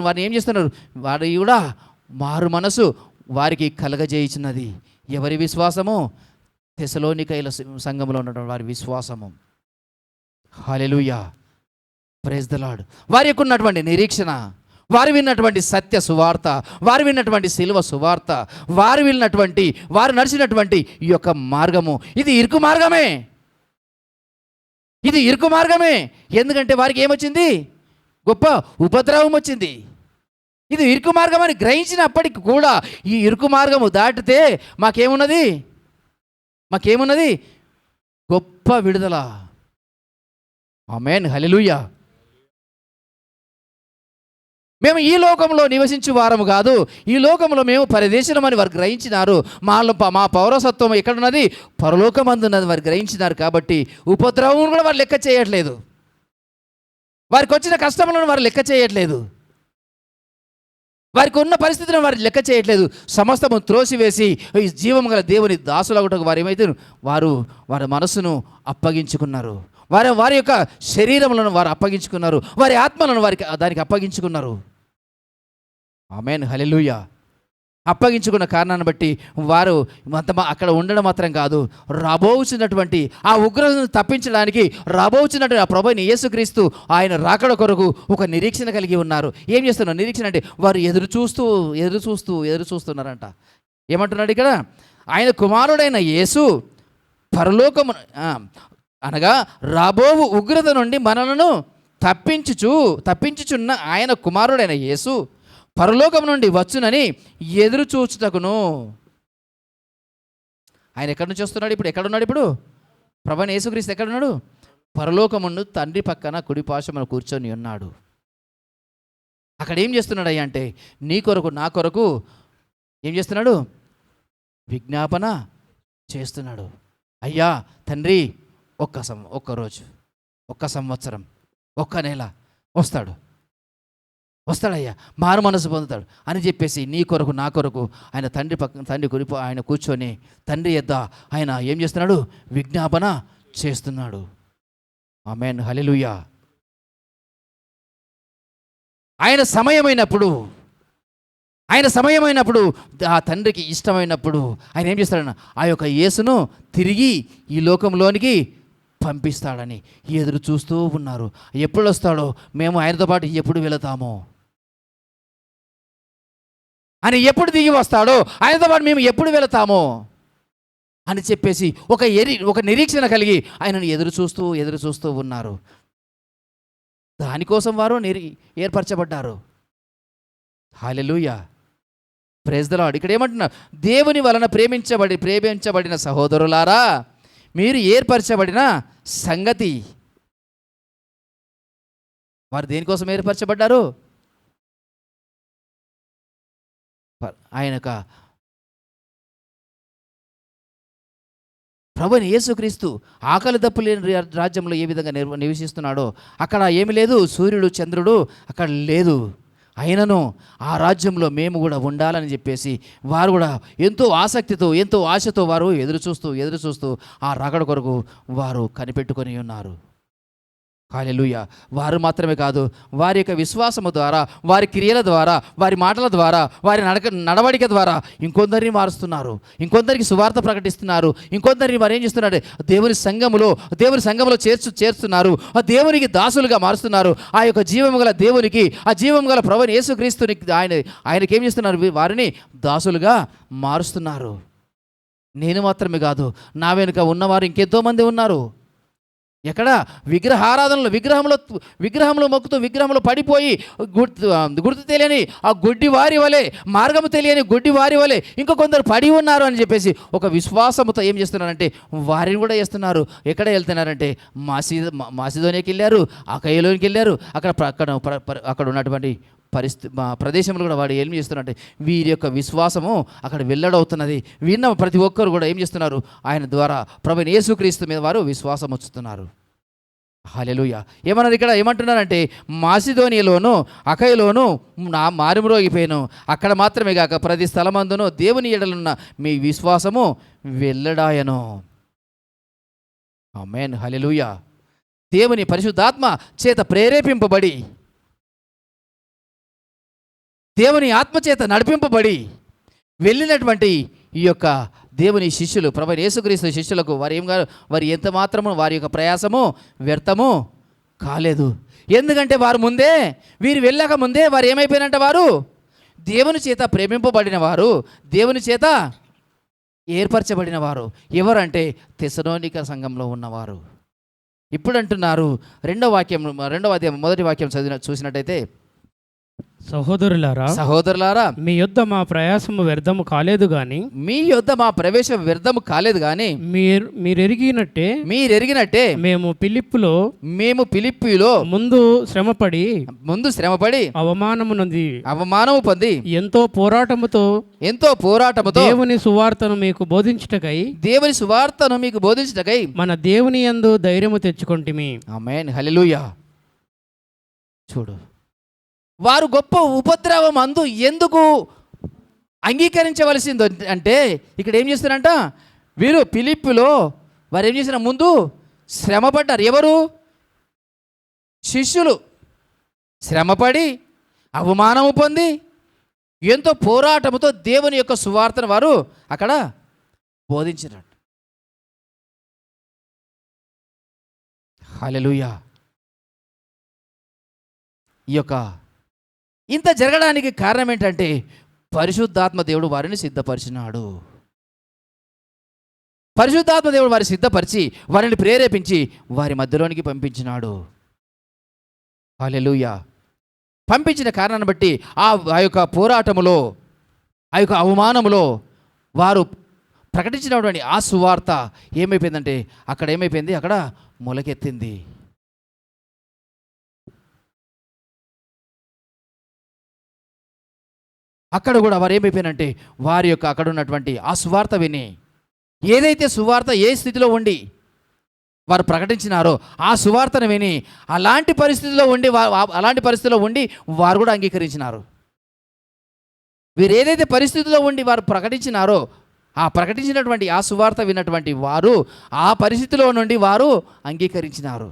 వారిని ఏం చేస్తున్నారు, వారి కూడా మారు మనసు వారికి కలగజేయించినది. ఎవరి విశ్వాసము? తెస్సలోనికైల సంఘంలో ఉన్నటువంటి వారి విశ్వాసము. హల్లెలూయా, ప్రైజ్ ది లార్డ్. వారికి ఉన్నటువంటి నిరీక్షణ, వారు విన్నటువంటి సత్య సువార్త, వారు విన్నటువంటి శిలువ సువార్త, వారు నడిచినటువంటి ఈ యొక్క మార్గము, ఇది ఇరుకు మార్గమే. ఇది ఇరుకు మార్గమే. ఎందుకంటే వారికి ఏమొచ్చింది? గొప్ప ఉపద్రవం వచ్చింది. ఇది ఇరుకు మార్గం అని గ్రహించినప్పటికి కూడా ఈ ఇరుకు మార్గము దాటితే మాకేమున్నది? గొప్ప విడుదల. ఆమేన్, హల్లెలూయా. మేము ఈ లోకంలో నివసించు వారము కాదు, ఈ లోకంలో మేము పరదేశులమని వారు గ్రహించినారు. మా పౌరసత్వం ఎక్కడున్నది? పరలోకమందున్నది వారు గ్రహించినారు. కాబట్టి ఉపద్రవం కూడా వారు లెక్క చేయట్లేదు. వారికి వచ్చిన కష్టములను వారు లెక్క చేయట్లేదు. వారికి ఉన్న పరిస్థితులను వారు లెక్క చేయట్లేదు. సమస్తము త్రోసివేసి ఈ జీవము గల దేవుని దాసులగుటకు వారు ఏమైతే వారి మనసును అప్పగించుకున్నారు. వారి యొక్క శరీరములను వారు అప్పగించుకున్నారు. వారి ఆత్మలను దానికి అప్పగించుకున్నారు. ఆమేన్, హల్లెలూయా. అప్పగించుకున్న కారణాన్ని బట్టి వారు అక్కడ ఉండడం మాత్రం కాదు, రాబోచున్నటువంటి ఆ ఉగ్రతను తప్పించడానికి రాబోచున్నటువంటి ఆ ప్రభువైన యేసుక్రీస్తు ఆయన రాకడ కొరకు ఒక నిరీక్షణ కలిగి ఉన్నారు. ఏం చేస్తున్నారు? నిరీక్షణ అంటే వారు ఎదురు చూస్తున్నారంట. ఏమంటున్నాడు ఇక్కడ? ఆయన కుమారుడైన యేసు పరలోకము అనగా రాబోవు ఉగ్రత నుండి మనలను తప్పించుచున్న ఆయన కుమారుడైన యేసు పరలోకం నుండి వచ్చునని ఎదురు చూచుటకును. ఆయన ఎక్కడి నుంచి వస్తున్నాడు? ఎక్కడున్నాడు ఇప్పుడు? ప్రభువైన యేసుక్రీస్తు ఎక్కడున్నాడు? పరలోకముందు తండ్రి పక్కన కుడి పార్శ్వమున కూర్చొని ఉన్నాడు. అక్కడ ఏం చేస్తున్నాడు అయ్యా అంటే నీ కొరకు నా కొరకు ఏం చేస్తున్నాడు? విజ్ఞాపన చేస్తున్నాడు. అయ్యా తండ్రి, ఒక్క రోజు, ఒక్క సంవత్సరం, ఒక్క నెల వస్తాడయ్యా, మారు మనసు పొందుతాడు అని చెప్పేసి నీ కొరకు నా కొరకు ఆయన తండ్రి గురి ఆయన కూర్చొని తండ్రి యొద్ద ఆయన ఏం చేస్తున్నాడు? విజ్ఞాపన చేస్తున్నాడు. ఆమేన్, హల్లెలూయా. ఆయన సమయమైనప్పుడు ఆ తండ్రికి ఇష్టమైనప్పుడు ఆయన ఏం చేస్తాడన్న ఆ యొక్క యేసును తిరిగి ఈ లోకంలోనికి పంపిస్తాడని ఎదురు చూస్తూ ఉన్నారు. ఎప్పుడు వస్తాడో, మేము ఆయనతో పాటు ఎప్పుడు వెళతామో, ఆయన ఎప్పుడు దిగి వస్తాడో, ఆయనతో పాటు మేము ఎప్పుడు వెళతామో అని చెప్పేసి ఒక నిరీక్షణ కలిగి ఆయనను ఎదురు చూస్తూ ఉన్నారు. దానికోసం వారు ఏర్పరచబడ్డారు. హల్లెలూయా, ప్రైజ్ ది లార్డ్. ఇక్కడ ఏమంటున్నారు? దేవుని వలన ప్రేమించబడిన సహోదరులారా, మీరు ఏర్పరచబడిన సంగతి. వారు దేనికోసం ఏర్పరచబడ్డారు? ఆయనక ప్రభువైన యేసుక్రీస్తు ఆకలి దప్పు లేని రాజ్యంలో ఏ విధంగా నివసిస్తున్నాడో అక్కడ ఏమి లేదు, సూర్యుడు చంద్రుడు అక్కడ లేదు. అయినను ఆ రాజ్యంలో మేము కూడా ఉండాలని చెప్పేసి వారు కూడా ఎంతో ఆసక్తితో ఎంతో ఆశతో వారు ఎదురు చూస్తూ ఆ రాకడ కొరకు వారు కనిపెట్టుకొని ఉన్నారు. హల్లెలూయా. వారు మాత్రమే కాదు, వారి యొక్క విశ్వాసము ద్వారా, వారి క్రియల ద్వారా, వారి మాటల ద్వారా, వారి నడవడిక ద్వారా ఇంకొందరిని మారుస్తున్నారు, ఇంకొందరికి సువార్త ప్రకటిస్తున్నారు, ఇంకొందరిని వారు ఏం చేస్తున్నారు? దేవుని సంఘములో చేర్చుతున్నారు, ఆ దేవునికి దాసులుగా మారుస్తున్నారు. ఆ యొక్క జీవము గల దేవునికి, ఆ జీవము గల ప్రభువైన యేసుక్రీస్తుని ఆయనకి ఏం చేస్తున్నారు? వారిని దాసులుగా మారుస్తున్నారు. నేను మాత్రమే కాదు, నా వెనుక ఉన్నవారు ఇంకెంతోమంది ఉన్నారు. ఎక్కడ? విగ్రహారాధనలో విగ్రహంలో మొక్కుతూ విగ్రహంలో పడిపోయి గుర్తు తెలియని ఆ గుడ్డి వారి వలె, మార్గము తెలియని గుడ్డి వారి వలె ఇంకా కొందరు పడి ఉన్నారు అని చెప్పేసి ఒక విశ్వాసముతో ఏం చేస్తున్నారంటే వారిని కూడా చేస్తున్నారు. ఎక్కడ వెళ్తున్నారంటే మాసిదోనియాకి వెళ్ళారు, అకయలోనికి వెళ్ళారు. అక్కడ ఉన్నటువంటి ప్రదేశంలో కూడా వాడు ఏం చేస్తున్నారంటే వీరి యొక్క విశ్వాసము అక్కడ వెల్లడవుతున్నది. విన్న ప్రతి ఒక్కరు కూడా ఏం చేస్తున్నారు? ఆయన ద్వారా ప్రభువైన యేసుక్రీస్తు మీద వారు విశ్వాసం ఉంచుతున్నారు. హల్లెలూయా. ఏమన్నారు ఇక్కడ? ఏమంటున్నారంటే మాసిదోనియలోను అకయలోను నా మారుమ్రోగిపోయాను, అక్కడ మాత్రమే కాక ప్రతి స్థలమందును దేవుని ఎడలున్న మీ విశ్వాసము వెల్లడాయను. ఆమేన్, హల్లెలూయా. దేవుని పరిశుద్ధాత్మ చేత ప్రేరేపింపబడి, దేవుని ఆత్మచేత నడిపింపబడి వెళ్ళినటువంటి ఈ యొక్క దేవుని శిష్యులు, ప్రభువైన యేసుక్రీస్తు శిష్యులకు వారు ఎంత మాత్రము వారి యొక్క ప్రయాసము వ్యర్థము కాలేదు. ఎందుకంటే వీరు వెళ్ళక ముందే వారు ఏమైపోయినంట? వారు దేవుని చేత ప్రేమింపబడిన వారు, దేవుని చేత ఏర్పరచబడిన వారు. ఎవరంటే తెస్సలోనిక సంఘంలో ఉన్నవారు. ఇప్పుడు అంటున్నారు రెండవ అధ్యాయం మొదటి వాక్యం చూసినట్టయితే, సహోదరులారా మీ యొద్ద మా ప్రయాసము వ్యర్థము కాలేదు గాని, మీ యొద్ద మా ప్రవేశం వ్యర్థము కాలేదు గాని, మీరెరిగినట్టే మేము ఫిలిప్పులో ముందు శ్రమపడి అవమానము పొంది ఎంతో పోరాటముతో దేవుని సువార్తను మీకు బోధించుటకై మన దేవుని యందు ధైర్యము తెచ్చుకొంటిమి. ఆమేన్, హల్లెలూయా. చూడు, వారు గొప్ప ఉపద్రవం అందు ఎందుకు అంగీకరించవలసింది అంటే, ఇక్కడ ఏం చేస్తారంట, వీరు ఫిలిప్పులో వారు ఏం చేసిన, ముందు శ్రమపడ్డారు. ఎవరు? శిష్యులు శ్రమపడి అవమానము పొంది ఎంతో పోరాటముతో దేవుని యొక్క సువార్తను వారు అక్కడ బోధించినట్టు. హల్లెలూయా. ఈ యొక్క ఇంత జరగడానికి కారణం ఏంటంటే, పరిశుద్ధాత్మ దేవుడు వారిని సిద్ధపరిచినాడు. పరిశుద్ధాత్మ దేవుడు వారిని సిద్ధపరిచి వారిని ప్రేరేపించి వారి మధ్యలోనికి పంపించినాడు. హల్లెలూయా. పంపించిన కారణాన్ని బట్టి ఆ యొక్క పోరాటములో, ఆ యొక్క అవమానములో వారు ప్రకటించినటువంటి ఆ సువార్త ఏమైపోయిందంటే, అక్కడ మొలకెత్తింది. అక్కడ కూడా వారు ఏమైపోయినంటే, వారి యొక్క అక్కడ ఉన్నటువంటి ఆ సువార్త విని, ఏదైతే సువార్త ఏ స్థితిలో ఉండి వారు ప్రకటించినారో ఆ సువార్తను విని అలాంటి పరిస్థితిలో ఉండి వారు కూడా అంగీకరించినారు. వీరు ఏదైతే పరిస్థితిలో ఉండి వారు ప్రకటించినారో ఆ ప్రకటించినటువంటి ఆ సువార్త విన్నటువంటి వారు ఆ పరిస్థితిలో నుండి వారు అంగీకరించినారు.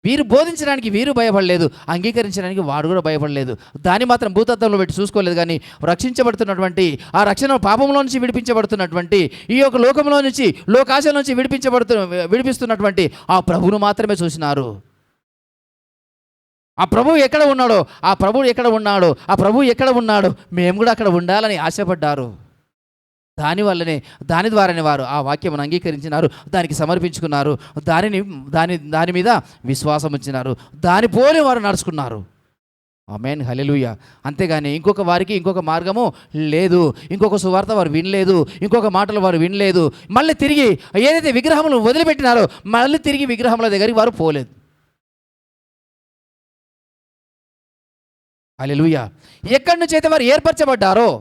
వీరు బోధించడానికి వీరు భయపడలేదు, అంగీకరించడానికి వాడు కూడా భయపడలేదు. దాన్ని మాత్రం భూతత్వంలో పెట్టి చూసుకోలేదు. కానీ రక్షించబడుతున్నటువంటి ఆ రక్షణ పాపంలో నుంచి విడిపించబడుతున్నటువంటి ఈ యొక్క లోకంలో నుంచి లోకాశల నుంచి విడిపిస్తున్నటువంటి ఆ ప్రభువును మాత్రమే చూసినారు. ఆ ప్రభువు ఎక్కడ ఉన్నాడో మేము కూడా అక్కడ ఉండాలని ఆశపడ్డారు. దాని ద్వారానే వారు ఆ వాక్యమును అంగీకరించినారు, దానికి సమర్పించుకున్నారు, దాని మీద విశ్వాసం ఉంచినారు, దాని పోలి వారు నడుచుకున్నారు. ఆమేన్, హల్లెలూయా. అంతేగాని ఇంకొక మార్గము లేదు, ఇంకొక సువార్త వారు వినలేదు, ఇంకొక మాటలు వారు వినలేదు. మళ్ళీ తిరిగి ఏదైతే విగ్రహములు వదిలిపెట్టినారో మళ్ళీ తిరిగి విగ్రహముల దగ్గరికి వారు పోలేదు. హల్లెలూయా. ఎక్కడి నుంచి అయితే వారు ఏర్పరచబడ్డారో,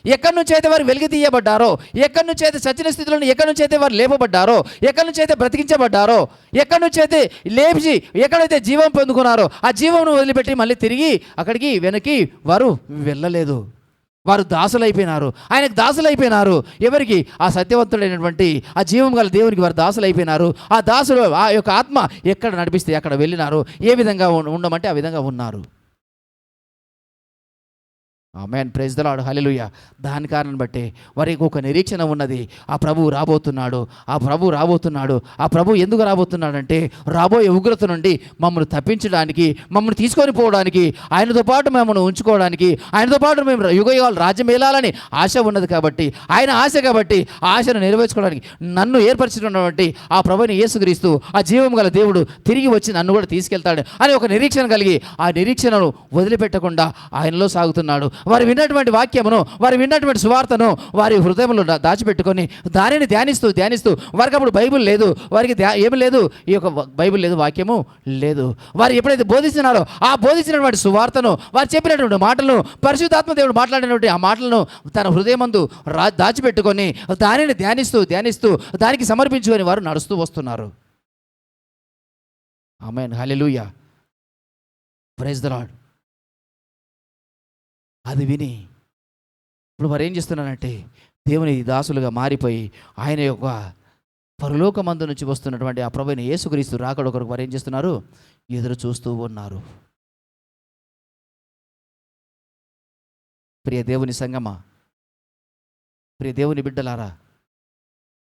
ఎక్కడి నుంచి అయితే వారు వెలికి తీయబడ్డారో, ఎక్కడి నుంచి అయితే సచిన స్థితిలో ఎక్కడి నుంచి అయితే వారు లేపబడ్డారో, ఎక్కడి నుంచి అయితే బ్రతికించబడ్డారో, ఎక్కడి నుంచి అయితే లేచి ఎక్కడైతే జీవం పొందుకున్నారో ఆ జీవమును వదిలిపెట్టి మళ్ళీ తిరిగి అక్కడికి వెనక్కి వారు వెళ్ళలేదు. వారు దాసులైపోయినారు, ఆయనకు దాసులైపోయినారు. ఎవరికి? ఆ సత్యవంతుడైనటువంటి ఆ జీవం గల దేవునికి వారు దాసులైపోయినారు. ఆ దాసులు ఆ యొక్క ఆత్మ ఎక్కడ నడిపిస్తే అక్కడ వెళ్ళినారు, ఏ విధంగా ఉండమంటే ఆ విధంగా ఉన్నారు. ఆమేన్, ప్రైజ్ ది లార్డ్, హల్లెలూయా. దాని కారణం బట్టి వారికి ఒక నిరీక్షణ ఉన్నది. ఆ ప్రభువు రాబోతున్నాడు. ఆ ప్రభు ఎందుకు రాబోతున్నాడంటే, రాబోయే ఉగ్రత నుండి మమ్మల్ని తప్పించడానికి, మమ్మల్ని తీసుకొని పోవడానికి, ఆయనతో పాటు మమ్మల్ని ఉంచుకోవడానికి, ఆయనతో పాటు మేము యుగయుగాలు రాజ్యం వెళ్ళాలని ఆశ ఉన్నది కాబట్టి, ఆయన ఆశ కాబట్టి ఆ ఆశను నెరవేర్చుకోవడానికి నన్ను ఏర్పరిచినటువంటి ఆ ప్రభుని యేసుక్రీస్తు, ఆ జీవం గల దేవుడు తిరిగి వచ్చి నన్ను కూడా తీసుకెళ్తాడు అని ఒక నిరీక్షణ కలిగి ఆ నిరీక్షణను వదిలిపెట్టకుండా ఆయనలో సాగుతున్నాడు. వారు విన్నటువంటి వాక్యమును, వారు విన్నటువంటి సువార్తను వారి హృదయంలో దాచిపెట్టుకొని దానిని ధ్యానిస్తూ వారికి అప్పుడు బైబిల్ లేదు, వారికి ఏమి లేదు, ఈ యొక్క బైబిల్ లేదు, వాక్యము లేదు. వారు ఎప్పుడైతే బోధిస్తున్నారో ఆ బోధించినటువంటి సువార్తను, వారు చెప్పినటువంటి మాటలను, పరిశుద్ధాత్మ దేవుడు మాట్లాడినటువంటి ఆ మాటలను తన హృదయమందు దాచిపెట్టుకొని దానిని ధ్యానిస్తూ దానికి సమర్పించుకొని వారు నడుస్తూ వస్తున్నారు. ఆమేన్, హల్లెలూయా, ప్రైజ్ ది లార్డ్. అది విని ఇప్పుడు వారు ఏం చేస్తున్నారంటే, దేవుని దాసులుగా మారిపోయి ఆయన యొక్క పరలోకమందు నుంచి వస్తున్నటువంటి ఆ ప్రభువైన యేసుక్రీస్తు రాకడ కొరకు వారు ఏం చేస్తున్నారు? ఎదురు చూస్తూ ఉన్నారు. ప్రియ దేవుని సంగమా, ప్రియ దేవుని బిడ్డలారా,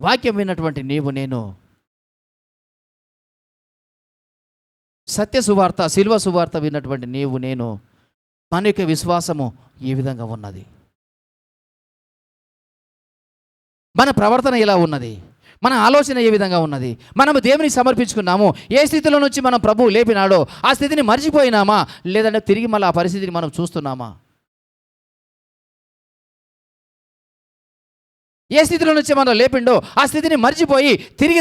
వాక్యం విన్నటువంటి నీవు నేను సత్య సువార్త, శిల్వ సువార్త విన్నటువంటి నీవు నేను మన యొక్క విశ్వాసము ఏ విధంగా ఉన్నది? మన ప్రవర్తన ఎలా ఉన్నది? మన ఆలోచన ఏ విధంగా ఉన్నది? మనము దేవునికి సమర్పించుకున్నాము, ఏ స్థితిలో నుంచి మనం ప్రభువు లేపినాడో ఆ స్థితిని మర్చిపోయినామా, లేదంటే తిరిగి మళ్ళీ ఆ పరిస్థితిని మనం చూస్తున్నామా? ఏ స్థితిలో నుంచి మనం లేపిండో ఆ స్థితిని మర్చిపోయి తిరిగి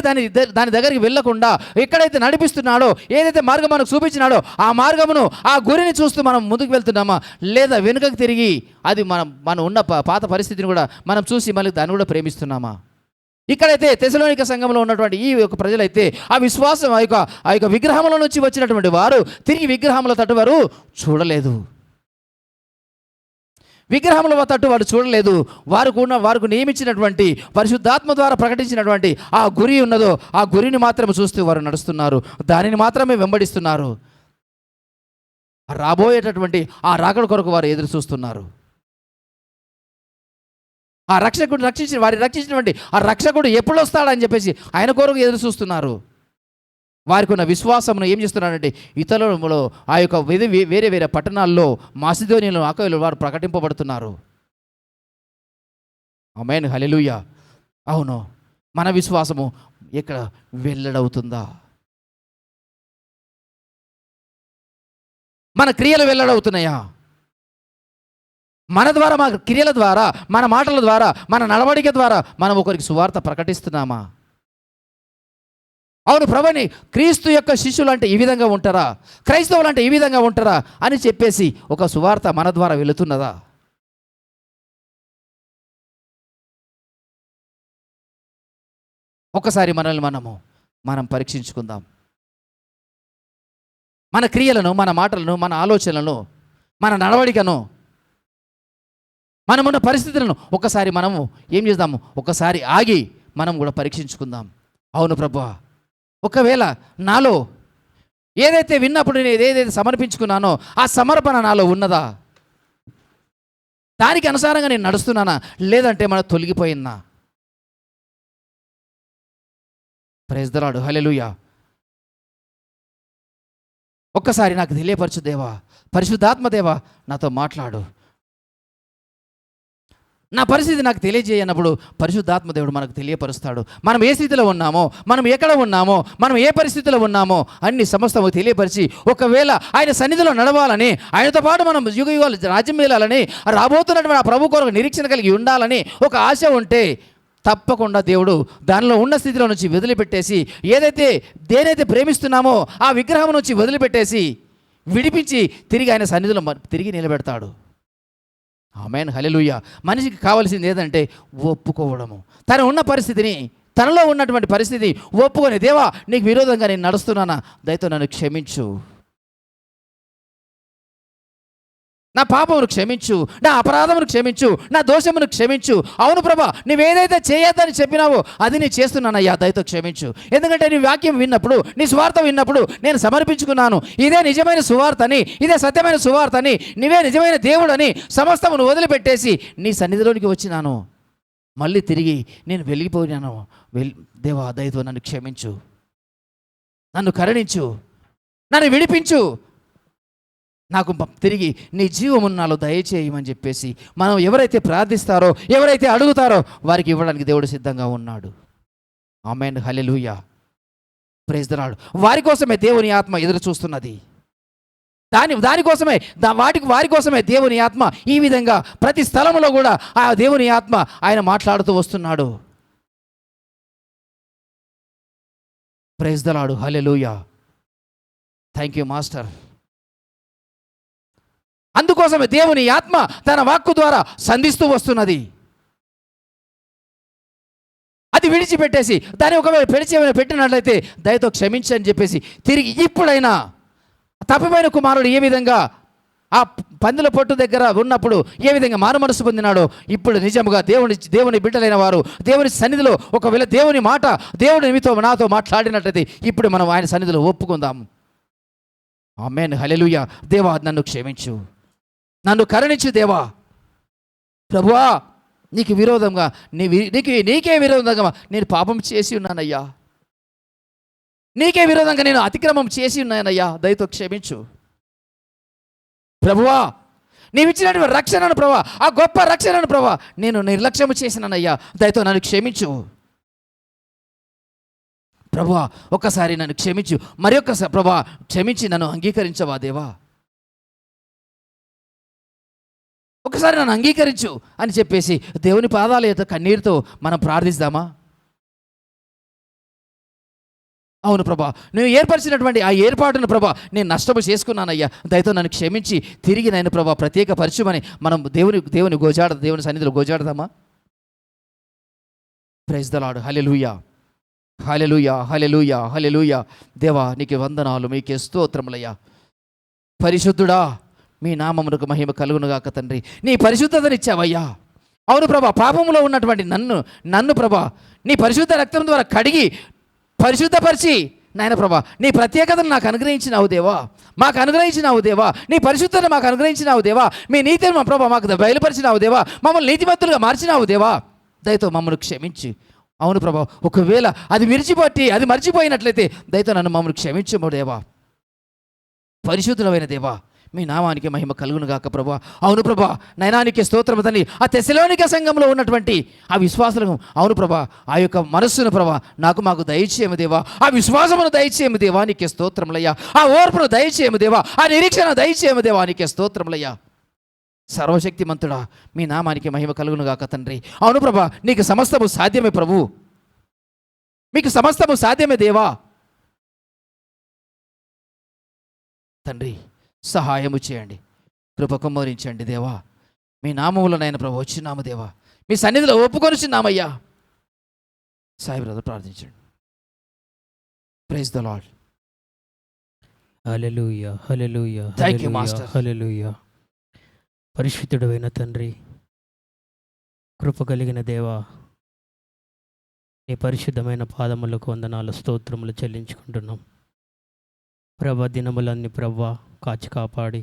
దాని దగ్గరికి వెళ్ళకుండా ఎక్కడైతే నడిపిస్తున్నాడో, ఏదైతే మార్గం మనకు చూపించినాడో ఆ మార్గమును, ఆ గురిని చూస్తూ మనం ముందుకు వెళ్తున్నామా, లేదా వెనుకకు తిరిగి అది మనం ఉన్న పాత పరిస్థితిని కూడా మనం చూసి మళ్ళీ దాన్ని కూడా ప్రేమిస్తున్నామా? ఇక్కడైతే తెసలోనిక సంఘంలో ఉన్నటువంటి ఈ యొక్క ప్రజలైతే ఆ విశ్వాసం ఆ యొక్క విగ్రహముల నుంచి వచ్చినటువంటి వారు తిరిగి విగ్రహముల తట్టు వారు చూడలేదు. విగ్రహముల తట్టు వారు చూడలేదు. వారికి నియమించినటువంటి పరిశుద్ధాత్మ ద్వారా ప్రకటించినటువంటి ఆ గురి ఉన్నదో ఆ గురిని మాత్రమే చూస్తూ వారు నడుస్తున్నారు, దానిని మాత్రమే వెంబడిస్తున్నారు. రాబోయేటటువంటి ఆ రాకడ కొరకు వారు ఎదురు చూస్తున్నారు. ఆ రక్షకుడు రక్షించినటువంటి ఆ రక్షకుడు ఎప్పుడు వస్తాడని చెప్పేసి ఆయన కొరకు ఎదురు చూస్తున్నారు. వారికి ఉన్న విశ్వాసమును ఏం చేస్తున్నారంటే ఇతరులలో ఆ యొక్క వేరే వేరే పట్టణాల్లో మాసిదోనియలో అకయలో వారు ప్రకటింపబడుతున్నారు. ఆమేన్, హల్లెలూయా. అవును, మన విశ్వాసము ఇక్కడ వెల్లడవుతుందా? మన క్రియలు వెల్లడవుతున్నాయా? మన క్రియల ద్వారా, మన మాటల ద్వారా, మన నడవడిక ద్వారా మనం ఒకరికి సువార్త ప్రకటిస్తున్నామా? అవును ప్రభుని, క్రీస్తు యొక్క శిష్యులు అంటే ఈ విధంగా ఉంటారా, క్రైస్తవులు అంటే ఈ విధంగా ఉంటారా అని చెప్పేసి ఒక సువార్త మన ద్వారా వెళుతున్నదా? ఒకసారి మనల్ని మనం పరీక్షించుకుందాం. మన క్రియలను, మన మాటలను, మన ఆలోచనలను, మన నడవడికను, మనమున్న పరిస్థితులను ఒకసారి మనము ఏం చేద్దాము, ఒకసారి ఆగి మనం కూడా పరీక్షించుకుందాం. అవును ప్రభువా, ఒకవేళ నాలో ఏదైతే విన్నప్పుడు నేను ఏదైతే సమర్పించుకున్నానో ఆ సమర్పణ నాలో ఉన్నదా? దానికి అనుసారంగా నేను నడుస్తున్నానా, లేదంటే మన తొలగిపోయిందా? ప్రైజ్ ది లార్డ్, హల్లెలూయా. ఒక్కసారి నాకు తెలియపరచు దేవా, పరిశుద్ధాత్మ దేవా నాతో మాట్లాడు. నా పరిస్థితి నాకు తెలియజేయనప్పుడు పరిశుద్ధాత్మ దేవుడు మనకు తెలియపరుస్తాడు. మనం ఏ స్థితిలో ఉన్నామో, మనం ఎక్కడ ఉన్నామో, మనం ఏ పరిస్థితిలో ఉన్నామో అన్ని సమస్తము తెలియపరిచి, ఒకవేళ ఆయన సన్నిధిలో నడవాలని, ఆయనతో పాటు మనం యుగాలు రాజ్యం వెళ్ళాలని, రాబోతున్నటువంటి ఆ ప్రభు కొరకు నిరీక్షణ కలిగి ఉండాలని ఒక ఆశ ఉంటే తప్పకుండా దేవుడు దానిలో ఉన్న స్థితిలో నుంచి వదిలిపెట్టేసి, దేనైతే ప్రేమిస్తున్నామో ఆ విగ్రహం నుంచి వదిలిపెట్టేసి విడిపించి తిరిగి ఆయన సన్నిధిలో తిరిగి నిలబెడతాడు. ఆమేన్, హల్లెలూయా. మనిషికి కావాల్సింది ఏదంటే ఒప్పుకోవడము. ఉన్న పరిస్థితిని, తనలో ఉన్నటువంటి పరిస్థితి ఒప్పుకొని, దేవా నీకు విరోధంగా నేను నడుస్తున్నానా, దయతో నన్ను క్షమించు, నా పాపమును క్షమించు, నా అపరాధమును క్షమించు, నా దోషమును క్షమించు. అవును ప్రభా, నువ్వేదైతే చేయొద్దని చెప్పినావో అది నేను చేస్తున్నానయ్యా, దయతో క్షమించు. ఎందుకంటే నీ వాక్యం విన్నప్పుడు, నీ సువార్త విన్నప్పుడు నేను సమర్పించుకున్నాను, ఇదే నిజమైన సువార్తని, ఇదే సత్యమైన సువార్తని, నీవే నిజమైన దేవుడని సమస్తమును వదిలిపెట్టేసి నీ సన్నిధిలోనికి వచ్చినాను. మళ్ళీ తిరిగి నేను వెళ్ళిపోయినాను. దేవా దయతో నన్ను క్షమించు, నన్ను కరుణించు, నన్ను విడిపించు, నాకు తిరిగి నీ జీవమును నాలో దయచేయమని చెప్పేసి మనం ఎవరైతే ప్రార్థిస్తారో, ఎవరైతే అడుగుతారో వారికి ఇవ్వడానికి దేవుడు సిద్ధంగా ఉన్నాడు. ఆమేన్, హల్లెలూయా. Praise the Lord. వారి కోసమే దేవుని ఆత్మ ఎదురు చూస్తున్నది. దానికోసమే వారి కోసమే దేవుని ఆత్మ ఈ విధంగా ప్రతి స్థలంలో కూడా ఆ దేవుని ఆత్మ ఆయన మాట్లాడుతూ వస్తున్నాడు. Praise the Lord, hallelujah. Thank you master. అందుకోసమే దేవుని ఆత్మ తన వాక్కు ద్వారా సంధిస్తూ వస్తున్నది. అది విడిచిపెట్టేసి దాన్ని ఒకవేళ పెట్టినట్లయితే దయతో క్షమించని చెప్పేసి తిరిగి ఇప్పుడైనా తప్పిపోయిన కుమారుడు ఏ విధంగా ఆ పందుల పొట్టు దగ్గర ఉన్నప్పుడు ఏ విధంగా మారుమనసు పొందినాడో, ఇప్పుడు నిజముగా దేవుని బిడ్డలైన వారు దేవుని సన్నిధిలో ఒకవేళ దేవుని మాట దేవుడు నాతో మాట్లాడినట్లయితే ఇప్పుడు మనం ఆయన సన్నిధిలో ఒప్పుకుందాం. ఆమేన్, హల్లెలూయా. దేవా నన్ను క్షమించు, నన్ను కరుణించు దేవా. ప్రభువా నీకు విరోధంగా నీకే విరోధంగా నేను పాపం చేసి ఉన్నానయ్యా, నీకే విరోధంగా నేను అతిక్రమం చేసి ఉన్నానయ్యా, దయతో క్షమించు. ప్రభువా నీవిచ్చినటువంటి రక్షణను ప్రభా, ఆ గొప్ప రక్షణను ప్రభా నేను నిర్లక్ష్యము చేసినానయ్యా, దయతో నన్ను క్షమించు. ప్రభువా ఒక్కసారి నన్ను క్షమించు, మరి ఒక్కసారి ప్రభువా క్షమించి నన్ను అంగీకరించవా దేవా, ఒకసారి నన్ను అంగీకరించు అని చెప్పేసి దేవుని పాదాల యొక్క కన్నీరుతో మనం ప్రార్థిస్తామా? అవును ప్రభా, నువ్వు ఏర్పరిచినటువంటి ఆ ఏర్పాటును ప్రభా నేను నష్టము చేసుకున్నానయ్యా, దయతో నన్ను క్షమించి తిరిగి నేను ప్రభా ప్రత్యేక పరిచయమని మనం దేవుని సన్నిధిలో గోజాడదామా? Praise the Lord. హల్లెలూయా, హల్లెలూయా, హల్లెలూయా, హల్లెలూయా. దేవా నీకు వందనాలు, మీకే స్తోత్రములయ్యా. పరిశుద్ధుడా మీ నామమునకు మహిమ కలుగునుగాక తండ్రి. నీ పరిశుద్ధతనిచ్చావయ్యా. అవును ప్రభా, పాపములో ఉన్నటువంటి నన్ను ప్రభా నీ పరిశుద్ధ రక్తం ద్వారా కడిగి పరిశుద్ధపరిచి నాయన ప్రభా నీ ప్రత్యేకతను నాకు అనుగ్రహించినావు దేవా, మాకు అనుగ్రహించినావు దేవా, నీ పరిశుద్ధతను మాకు అనుగ్రహించినావు దేవా, మీ నీతిని మా ప్రభా మాకు బయలుపరిచినావు దేవా, మమ్మల్ని నీతిమంతులుగా మార్చినావు దేవా, దయతో మమ్మల్ని క్షమించి. అవును ప్రభా, ఒకవేళ అది మర్చిపోయినట్లయితే దయతో మమ్మల్ని క్షమించము దేవా. పరిశుద్ధులైన దేవా మీ నామానికి మహిమ కలుగును గాక ప్రభా. అవును ప్రభా, నయనానికి స్తోత్రము తండ్రి. ఆ తెస్సలోనిక సంఘంలో ఉన్నటువంటి ఆ విశ్వాసులకు అవును ప్రభా ఆ యొక్క మనస్సును ప్రభా మాకు దయచేయము దేవా, ఆ విశ్వాసమును దయచేయము దేవా, నీకే స్తోత్రములయ్యా. ఆ ఓర్పును దయచేయము దేవా, ఆ నిరీక్షణ దయచేయము దేవా, నీకే స్తోత్రములయ్యా. సర్వశక్తిమంతుడా మీ నామానికి మహిమ కలుగును గాక తండ్రి. అవును ప్రభా, నీకు సమస్తము సాధ్యమే ప్రభు, మీకు సమస్తము సాధ్యమే దేవా. తండ్రి సహాయము చేయండి, కృప కుమ్మరించండి దేవా. మీ నామములో నాయన ప్రభు వచ్చినాము దేవా, మీ సన్నిధిలో ఒప్పుకొనిచున్నామయ్యా. సాయి బ్రదర్ ప్రార్థించండి. Praise the Lord. హల్లెలూయా, హల్లెలూయా, థాంక్యూ మాస్టర్. హల్లెలూయా. పరిశుద్ధుడైన తండ్రి, కృప కలిగిన దేవా, నీ పరిశుద్ధమైన పాదములకు వందనాలు స్తోత్రములు చెల్లించుకుంటున్నాం ప్రభా. దినములన్నీ ప్రభా కాచి కాపాడి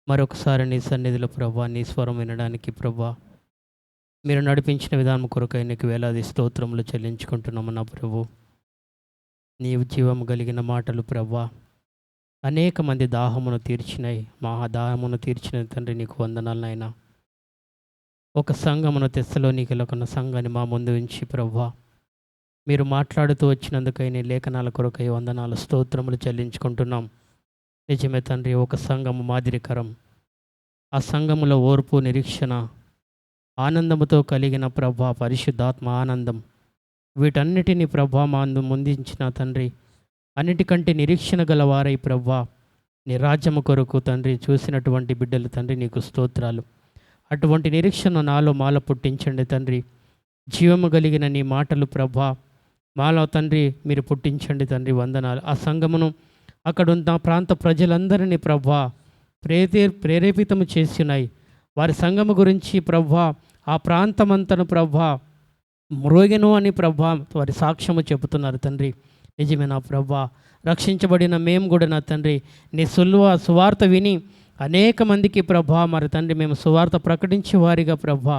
మరొకసారి నీ సన్నిధిలో ప్రభా నీ స్వరం వినడానికి ప్రభా మీరు నడిపించిన విధానం కొరకై నీకు వేలాది స్తోత్రములు చెల్లించుకుంటున్నాము నా ప్రభు. నీవు జీవము కలిగిన మాటలు ప్రభా అనేక మంది దాహమును తీర్చినాయి, మా దాహమును తీర్చిన తండ్రి నీకు వందనాలనైనా. ఒక సంఘమును తెస్సలోనికలో కొన్న సంఘాన్ని మా ముందు ఉంచి ప్రభా మీరు మాట్లాడుతూ వచ్చినందుకై నీ లేఖనాల కొరకై వందనాలు స్తోత్రములు చెల్లించుకుంటున్నాం. నిజమే తండ్రి, ఒక సంఘము మాదిరికరం, ఆ సంఘములో ఓర్పు, నిరీక్షణ, ఆనందముతో కలిగిన ప్రభా పరిశుద్ధాత్మ ఆనందం, వీటన్నిటినీ ప్రభా మా ముందించిన తండ్రి అన్నిటికంటే నిరీక్షణ గలవారై ప్రభా నీ రాజ్యము కొరకు తండ్రి చూసినటువంటి బిడ్డలు తండ్రి నీకు స్తోత్రాలు. అటువంటి నిరీక్షణ మాలో పుట్టించండి తండ్రి. జీవము కలిగిన నీ మాటలు ప్రభా మాలో తండ్రి మీరు పుట్టించండి తండ్రి, వందనాలు. ఆ సంఘమును అక్కడున్న ప్రాంత ప్రజలందరినీ ప్రభా ప్రేరేపితము చేసినాయి. వారి సంఘము గురించి ప్రభా ఆ ప్రాంతమంతను ప్రభా మ్రోగెను అని ప్రభా వారి సాక్ష్యము చెబుతున్నారు తండ్రి. నిజమే నా ప్రభా, రక్షించబడిన మేము కూడా నా తండ్రి నీ సువార్త విని అనేక మందికి ప్రభా మరి తండ్రి మేము సువార్త ప్రకటించే వారిగా ప్రభా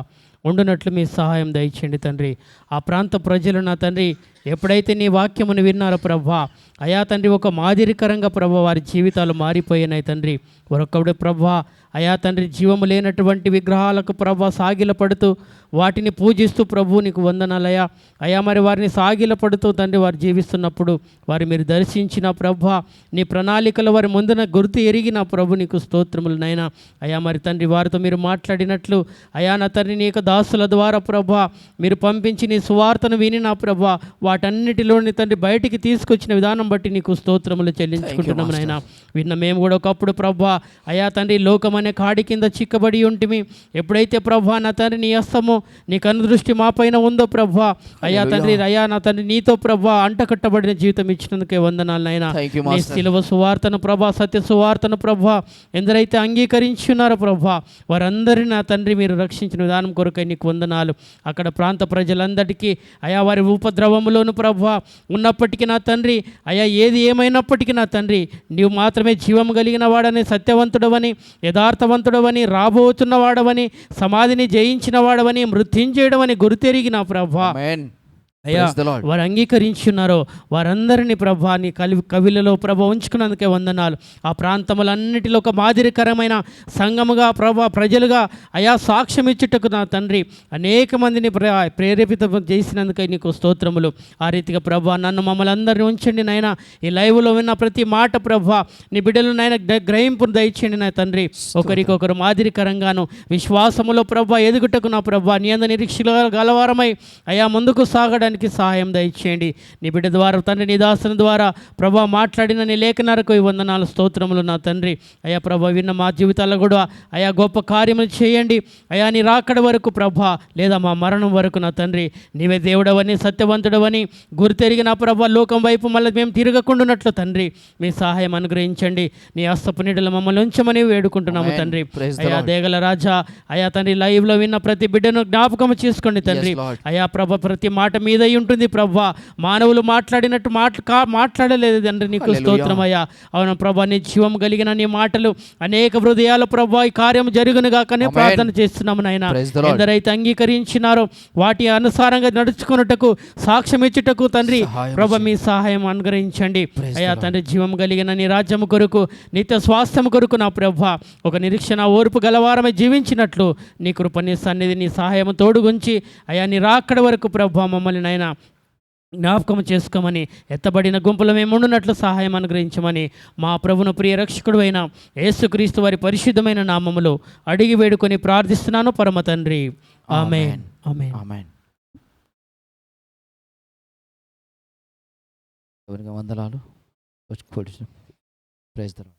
ఉండునట్లు మీ సహాయం దయచేయండి తండ్రి. ఆ ప్రాంత ప్రజలు నా తండ్రి ఎప్పుడైతే నీ వాక్యమును విన్నారో ప్రభా అయా తండ్రి ఒక మాదిరికరంగా ప్రభా వారి జీవితాలు మారిపోయినాయి తండ్రి. ఒరొక్కడు ప్రభా అయా తండ్రి జీవము లేనటువంటి విగ్రహాలకు ప్రభా సాగిల పడుతూ వాటిని పూజిస్తూ ప్రభు నీకు వందనాలయ్యా. అయా మరి వారిని సాగిల పడుతూ తండ్రి వారు జీవిస్తున్నప్పుడు వారి మీరు దర్శించిన ప్రభా నీ ప్రణాళికలు వారి ముందున గుర్తు ఎరిగిన ప్రభు నీకు స్తోత్రములు నైనా. అయా మరి తండ్రి వారితో మీరు మాట్లాడినట్లు అయా నా తండ్రి నీ యొక్క దాసుల ద్వారా ప్రభా మీరు పంపించి నీ సువార్తను విని నా ప్రభా వాటన్నిటిలోని తండ్రి బయటికి తీసుకొచ్చిన విధానం బట్టి నీకు స్తోత్రములు చెల్లించుకుంటున్నాము నాయన. విన్న మేము కూడా ఒకప్పుడు ప్రభా అయా తండ్రి లోకం అనే కాడి కింద చిక్కబడి ఉంటిమి. ఎప్పుడైతే ప్రభా నా తండ్రి నీ హస్తము నీ కనుదృష్టి మా పైన ఉందో ప్రభా అయా తండ్రి అయా నా తండ్రి నీతో ప్రభా అంటకట్టబడిన జీవితం ఇచ్చినందుకే వందనాలు నాయన. నీ శిలువ సువార్తను ప్రభా సత్య సువార్తను ప్రభా ఎందరైతే అంగీకరించున్నారో ప్రభా వారందరినీ నా తండ్రి మీరు రక్షించిన విధానం కొరకై నీకు వందనాలు. అక్కడ ప్రాంత ప్రజలందరికీ అయా వారి ఉపద్రవములోను ప్రభా ఉన్నప్పటికీ నా తండ్రి అయా ఏది ఏమైనప్పటికీ నా తండ్రి నీవు మాత్రమే జీవం కలిగిన వాడని, సత్యవంతుడవని, యథార్థవంతుడవని, రాబోతున్నవాడవని, సమాధిని జయించిన వాడవని, మృత్యుంజయుడవని గుర్తెరిగిన ప్రభా అయ్యా Praise the Lord. వారు అంగీకరించున్నారో వారందరినీ ప్రభా నీ కవిలలో ప్రభా ఉంచుకున్నందుకే వందనాలు. ఆ ప్రాంతములన్నిటిలో ఒక మాదిరికరమైన సంఘముగా ప్రభా ప్రజలుగా అయా సాక్ష్యం ఇచ్చుటకు నా తండ్రి అనేక మందిని ప్రేరేపితం చేసినందుకే నీకు స్తోత్రములు. ఆ రీతిగా ప్రభా నన్ను మమ్మల్ని అందరినీ ఉంచండి నాయన. ఈ లైవ్లో విన్న ప్రతి మాట ప్రభా నీ బిడ్డలు నాయన గ్రహింపును దయచేయండి నా తండ్రి. ఒకరికొకరు మాదిరికరంగాను విశ్వాసములో ప్రభా ఎదుగుటకు నా ప్రభా నీ అందు నిరీక్ష గలవారమై అయా ముందుకు సాగడానికి సహాయం దయచేయండి. నీ బిడ్డ ద్వారా తండ్రి నీ దాసుని ద్వారా ప్రభా మాట్లాడిన నీ లేఖనాలకు వందనాలు స్తోత్రములు నా తండ్రి. అయా ప్రభా విన్న మా జీవితాల్లో కూడా అయా గొప్ప కార్యములు చేయండి. అయా నీ రాకడ వరకు ప్రభా లేదా మా మరణం వరకు నా తండ్రి నీవే దేవుడవని సత్యవంతుడవని గుర్తెరిగిన ప్రభా లోకం వైపు మళ్ళీ మేము తిరగకుండానట్లు తండ్రి మీ సహాయం అనుగ్రహించండి. నీ హస్తపు నీడలు మమ్మల్ని ఉంచమని వేడుకుంటున్నాము Amen. తండ్రి. Praise the అయా Lord. దేగల రాజా అయా తండ్రి లైవ్లో విన్న ప్రతి బిడ్డను జ్ఞాపకం చేసుకోండి తండ్రి. Yes, Lord. అయా ప్రభ ప్రతి మాట మీద ఉంటుంది ప్రభా. మానవులు మాట్లాడినట్టు మాట్లాడలేదు తండ్రి. నీకు Hallelujah. స్తోత్రం అయ్యా. అవును ప్రభా నీ జీవం కలిగిన నీ మాటలు అనేక హృదయాల ప్రభా ఈ కార్యం జరుగునుగా కానీ Amen. ప్రార్థన చేస్తున్నాము నాయన. Praise the Lord. ఎందరైతే అంగీకరించినారో వాటి అనుసారంగా నడుచుకున్నటకు సాక్ష్యం ఇచ్చుటకు తండ్రి సహాయం ప్రభ మీ సహాయం అనుగ్రహించండి. Praise అయా the Lord. తండ్రి జీవం కలిగిన నీ రాజ్యము కొరకు నిత్య స్వాస్థ్యం కొరకు నా ప్రభ ఒక నిరీక్షణ ఓర్పు గలవారమే జీవించినట్లు నీ కృప నీ సన్నిధి నీ సహాయం తోడుగుంచి అయా నీ రాకడ వరకు ప్రభ మమ్మల్ని నాయన జ్ఞాపకం చేసుకోమని ఎత్తబడిన గుంపులో మేము ఉండునట్లు సహాయం అనుగ్రహించమని మా ప్రభును ప్రియ రక్షకుడు అయిన యేసుక్రీస్తు వారి పరిశుద్ధమైన నామములో అడిగి వేడుకొని ప్రార్థిస్తున్నాను పరమ తండ్రి. ఆమేన్. ఆమేన్. ఆమేన్. దేవునికి వందనాలు. Praise the lord.